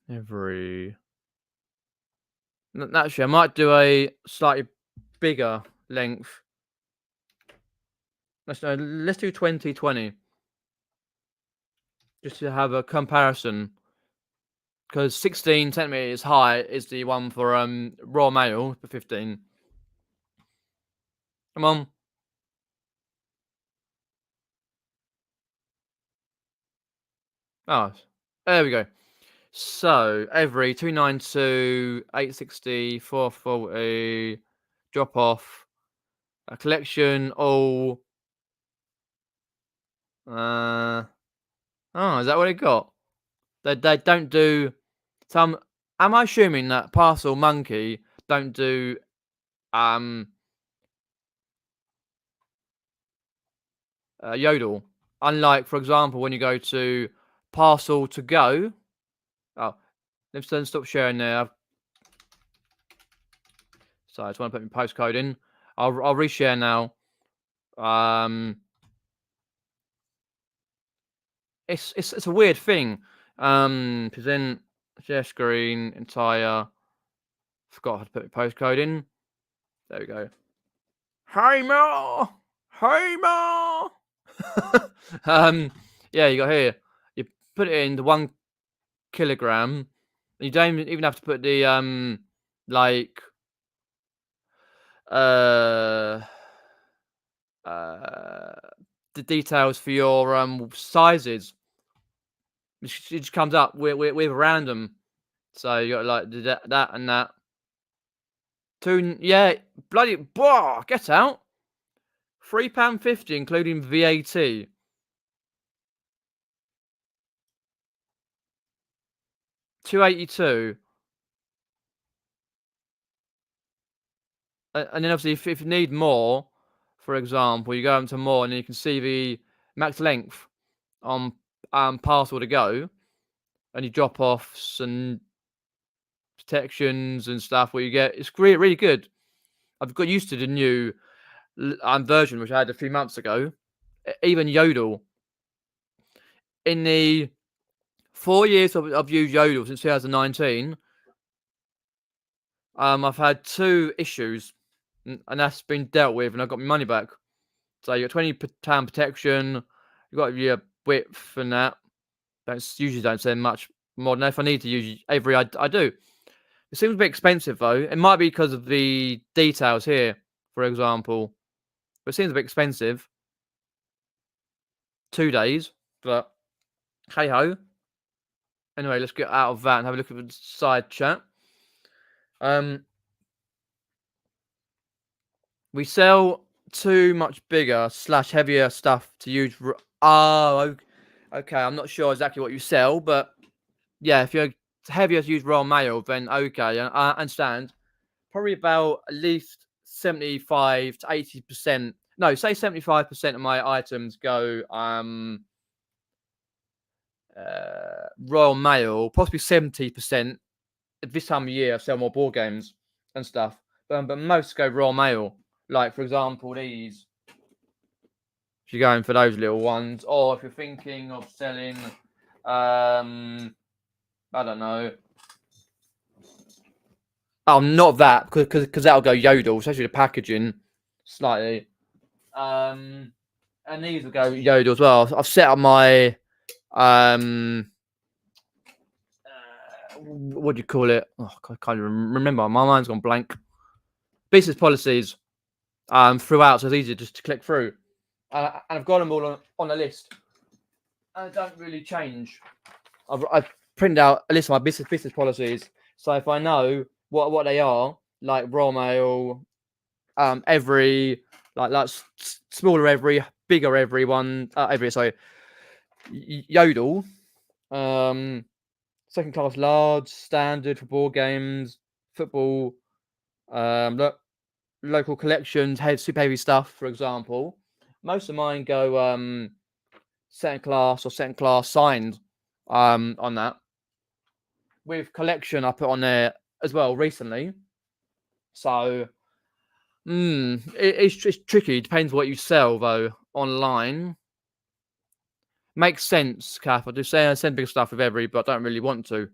[SPEAKER 1] every. Actually, I might do a slightly bigger length. Let's do 2020. Just to have a comparison. Because 16 centimeters high is the one for raw mail for 15. Come on. Oh, there we go. So every 292, 860, 440, drop off, a collection, all. Oh, is that what it got? They don't do some. Am I assuming that Parcel Monkey don't do yodel? Unlike, for example, when you go to Parcel to Go. Oh, let's then stop sharing there. So I just want to put my postcode in. I'll reshare now. It's a weird thing. Present, share screen, entire. Forgot how to put my postcode in. There we go. Hey Ma! Hey Ma! Yeah, you got here. You put it in the 1 kilogram. You don't even have to put the like uh the details for your sizes. It just comes up with random. So you got like that and that. Yeah, bloody boah, get out. £3.50 including VAT. £2.82. And then obviously if you need more, for example, you go into more and you can see the max length on Parcel to Go, and you drop offs and protections and stuff where you get. It's really good. I've got used to the new version which I had a few months ago. Even Yodel. In the 4 years I've used Yodel since 2019, I've had 2 issues, and that's been dealt with, and I got my money back. So you got £20 protection. You got your width and that. Usually don't send much more than that. If I need to use every, I do. It seems a bit expensive though. It might be because of the details here, for example. But it seems a bit expensive. 2 days, but hey ho. Anyway, let's get out of that and have a look at the side chat. We sell too much bigger / heavier stuff to use. Oh, okay. I'm not sure exactly what you sell, but yeah, if you're heavier to use raw mail, then okay, I understand. Probably about at least 75 to 80%. No, say 75% of my items go Royal Mail, possibly 70%. At this time of year, I sell more board games and stuff, but most go Royal Mail. Like, for example, these. If you're going for those little ones, or if you're thinking of selling, I don't know. Oh, not that, because that'll go Yodel, especially the packaging, slightly. And these will go Yodel as well. I've set up my what do you call it? Oh, I can't even remember. My mind's gone blank. Business policies throughout, so it's easier just to click through. And I've got them all on a list. And they don't really change. I've printed out a list of my business policies. So if I know what they are, like raw mail, every smaller every, bigger every one, yodel, second class large, standard for board games, football, local collections, super heavy stuff, for example. Most of mine go second class signed on that. With collection, I put on there as well recently. So it's tricky. Depends what you sell though online. Makes sense, Kath. I do say I send big stuff with every, but I don't really want to.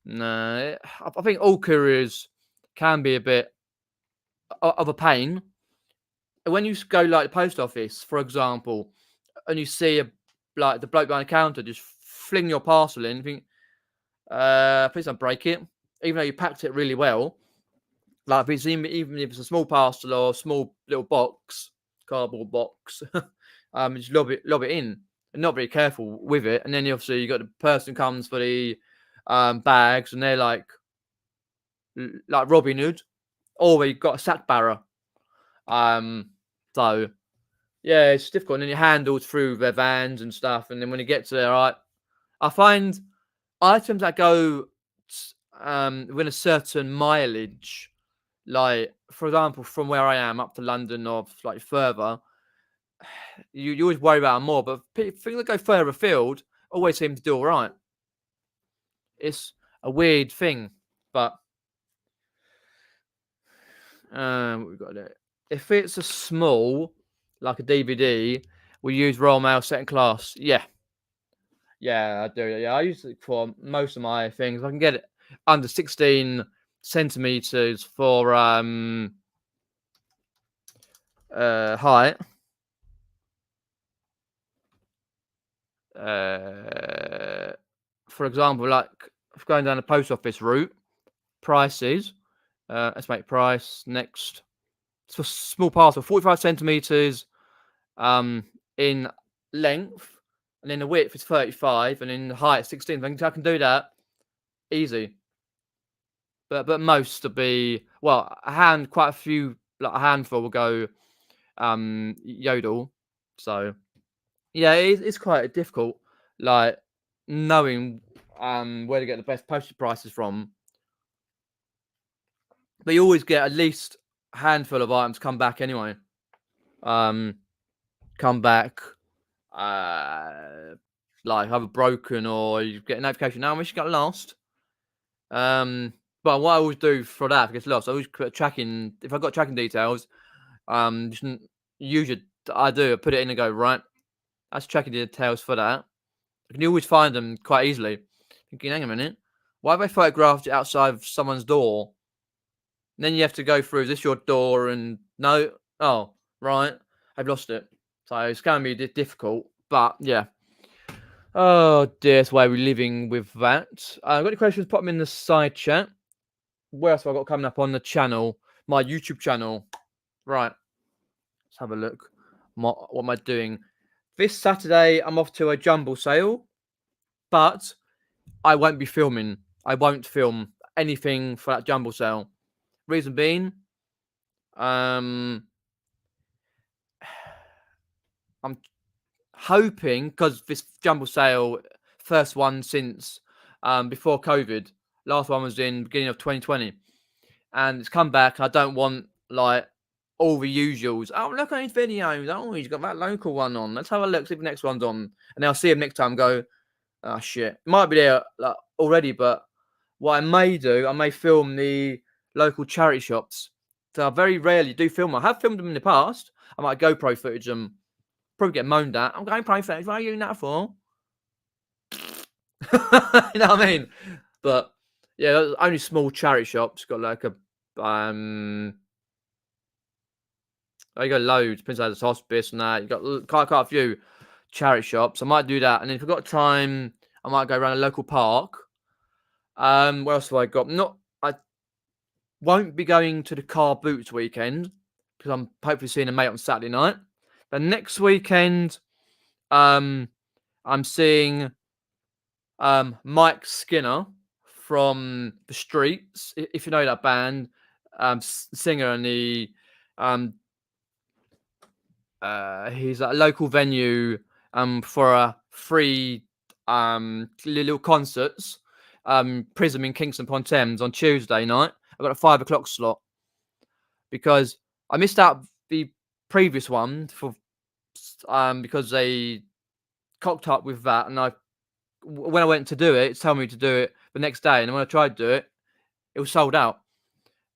[SPEAKER 1] No, I think all couriers can be a bit of a pain. When you go like the post office, for example, and you see like the bloke behind the counter just fling your parcel in, you think, please don't break it, even though you packed it really well. Like if it's even if it's a small parcel or a small little box, cardboard box, just lob it in, and not very careful with it. And then obviously you got the person comes for the bags, and they're like Robin Hood, or you've got a sack barrow. So yeah, it's difficult. And then you handle through their vans and stuff, and then when you get to there, right, I find items that go within a certain mileage, like for example, from where I am up to London or like further, you always worry about them more. But things that go further afield always seem to do all right. It's a weird thing, but what we got there. If it's a small, like a DVD, we use Royal Mail second class. Yeah, I do. Yeah, I use it for most of my things. I can get it under 16 centimeters for height. For example, like going down the post office route, prices. Let's make price next. It's a small parcel, 45 centimeters in length, and in the width it's 35, and in the height it's 16. I can do that easy. But most will be quite a few, like a handful will go yodel. So yeah, it's quite difficult, like knowing where to get the best postage prices from. But you always get at least a handful of items come back anyway. Come back, like either broken or you get a notification. Now, I wish you got lost. But what I always do for that, if it gets lost, I always put tracking. If I've got tracking details, just usually I put it in and go, right, that's tracking details for that. You can always find them quite easily. Thinking, hang a minute, why have I photographed it outside of someone's door? And then you have to go through, is this your door? And no, oh, right, I've lost it. So it's going to be difficult, but yeah. Oh dear, that's why we're living with that. I've got any questions, pop them in the side chat. What else have I got coming up on the channel? My YouTube channel. Right. Let's have a look. What am I doing? This Saturday, I'm off to a jumble sale, but I won't be filming. I won't film anything for that jumble sale. Reason being, I'm hoping, because this jumble sale, first one since before COVID, last one was in beginning of 2020, and it's come back. I don't want like all the usuals. Oh, look at his videos. Oh, he's got that local one on. Let's have a look, see if the next one's on. And then I'll see him next time and go, oh, shit. It might be there like, already, but what I may do, I may film the local charity shops. So I very rarely do film them. I have filmed them in the past. I might GoPro footage them. Probably get moaned at. I'm GoPro footage. What are you using that for? You know what I mean? But yeah, only small charity shops. Got like a you got loads, Princess Hospice and that. You got quite a few charity shops. I might do that, and then if I've got time, I might go around a local park. What else have I got? I won't be going to the Carboots weekend because I'm hopefully seeing a mate on Saturday night. But next weekend, I'm seeing Mike Skinner from the Streets. If you know that band, singer, and he's at a local venue for a free little concerts. Prism in Kingston upon Thames on Tuesday night. I got a 5 o'clock slot because I missed out the previous one because they cocked up with that, and when I went to do it, it told me to do it the next day, and when I tried to do it, it was sold out.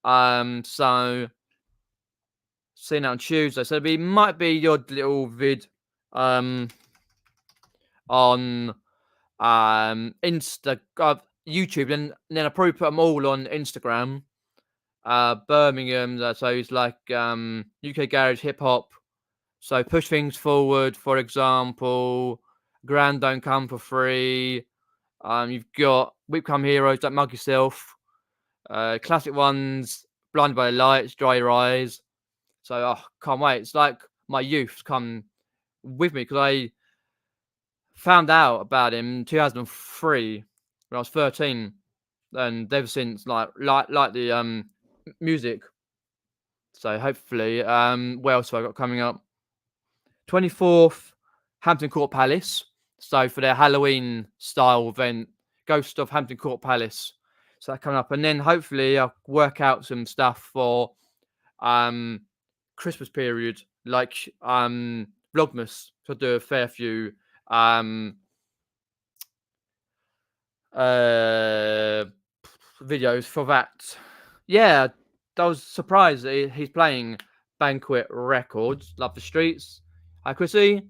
[SPEAKER 1] So seeing that on Tuesday, so might be your little vid on YouTube, and then I probably put them all on Instagram. Birmingham, so it's like UK garage hip hop. So push things forward, for example. Grand don't come for free. You've got Whip Come Heroes, Don't Mug Yourself. Classic ones, Blinded by the Lights, Dry Your Eyes. So can't wait. It's like my youth come with me because I found out about him in 2003 when I was 13, and ever since like the music. So hopefully, what else have I got coming up? 24th, Hampton Court Palace. So for their Halloween style event, Ghost of Hampton Court Palace. So that coming up, and then hopefully I'll work out some stuff for Christmas period, like Vlogmas. So I'll do a fair few videos for that. Yeah, I was surprised that he's playing Banquet Records. Love the Streets. Hi, Chrissy.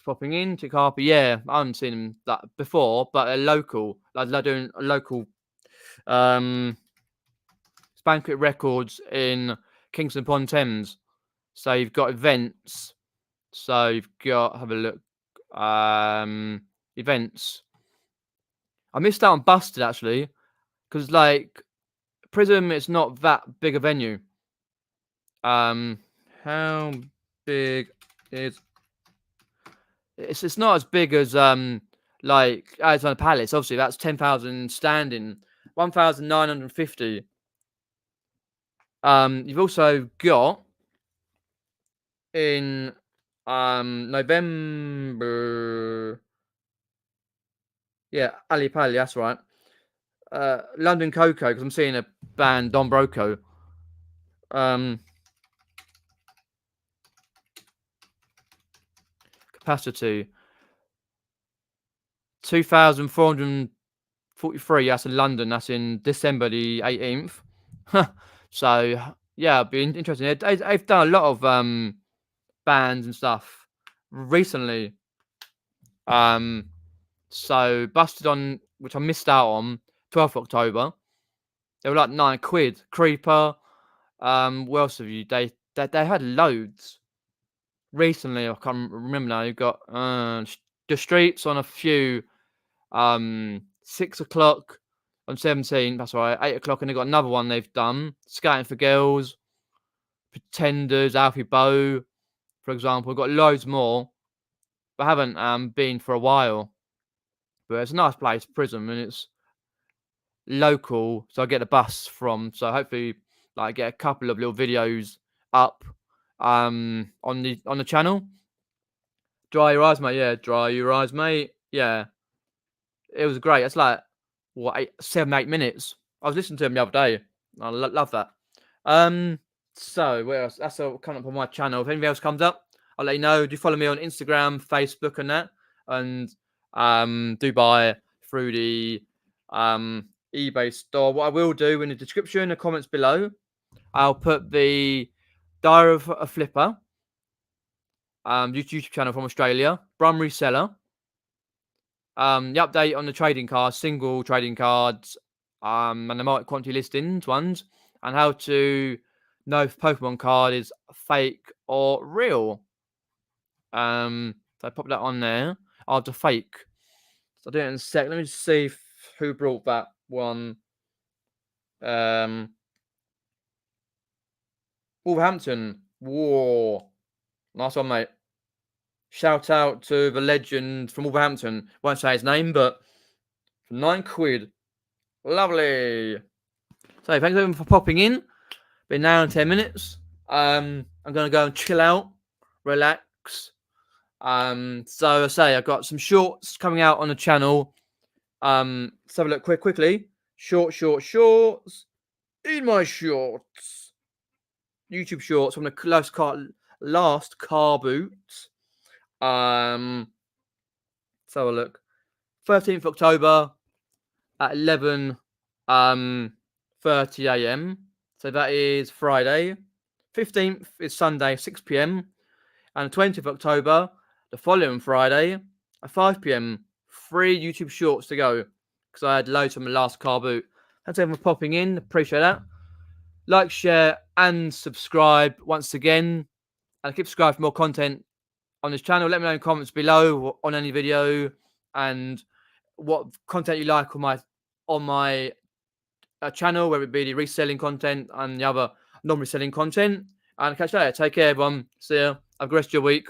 [SPEAKER 1] Popping in to Carpy. Yeah, I haven't seen him that before, but a local. Like they're doing a local Banquet Records in Kingston upon Thames. So you've got events. So you've got, have a look. Events. I missed out on Busted actually, because like Prism, it's not that big a venue. How big is? It's not as big as like Alexander Palace. Obviously, that's 10,000 standing, 1,950. You've also got in November. Yeah, Ali Pali, that's right. London Coco, because I'm seeing a band, Don Broco. Capacity 2,443. That's in London. That's in December the 18th. So yeah, it'll be interesting. They've done a lot of bands and stuff recently. So Busted on, which I missed out on, 12th October. They were like £9. Creeper. What else have you? They had loads recently. I can't remember now. You've got the Streets on a few. 6 o'clock on 17. That's right. 8 o'clock, and they've got another one they've done. Scouting for Girls, Pretenders, Alfie Bow, for example. We've got loads more, but I haven't been for a while. But it's a nice place, Prism, and it's local, so I get a bus from. So hopefully, like, get a couple of little videos up on the channel. Dry Your Eyes, mate. Yeah, Dry Your Eyes, mate. Yeah, it was great. It's like what 7, 8 minutes. I was listening to him the other day. I love that. So what else? That's all coming up on my channel. If anything else comes up, I'll let you know. Do follow me on Instagram, Facebook, and that, and do buy through the eBay store. What I will do in the description, the comments below, I'll put the Diary of a Flipper YouTube channel from Australia, Brum Reseller, the update on the trading cards, single trading cards, and the multi-quantity listings ones, and how to know if Pokemon card is fake or real. So I pop that on there. I'll do fake. So I'll do it in a sec. Let me just see who brought that one. Wolverhampton. Whoa. Nice one, mate. Shout out to the legend from Wolverhampton. Won't say his name, but for £9. Lovely. So thanks everyone for popping in. Been now in 10 minutes. I'm gonna go and chill out, relax. So I say I've got some shorts coming out on the channel. Let's have a look quickly. Shorts. In my shorts. YouTube shorts from the last Carboots. Let's have a look. 13th October at 11 30 a.m. So that is Friday. 15th is Sunday, 6 p.m. And the 20th of October, the following Friday at 5 p.m. 3 YouTube shorts to go because I had loads from the last car boot. Thanks everyone for popping in. Appreciate that. Like, share, and subscribe once again. And keep subscribing for more content on this channel. Let me know in the comments below on any video and what content you like on my channel, whether it be the reselling content and the other non-reselling content. And catch you later. Take care, everyone. See ya. Have a good rest of your week.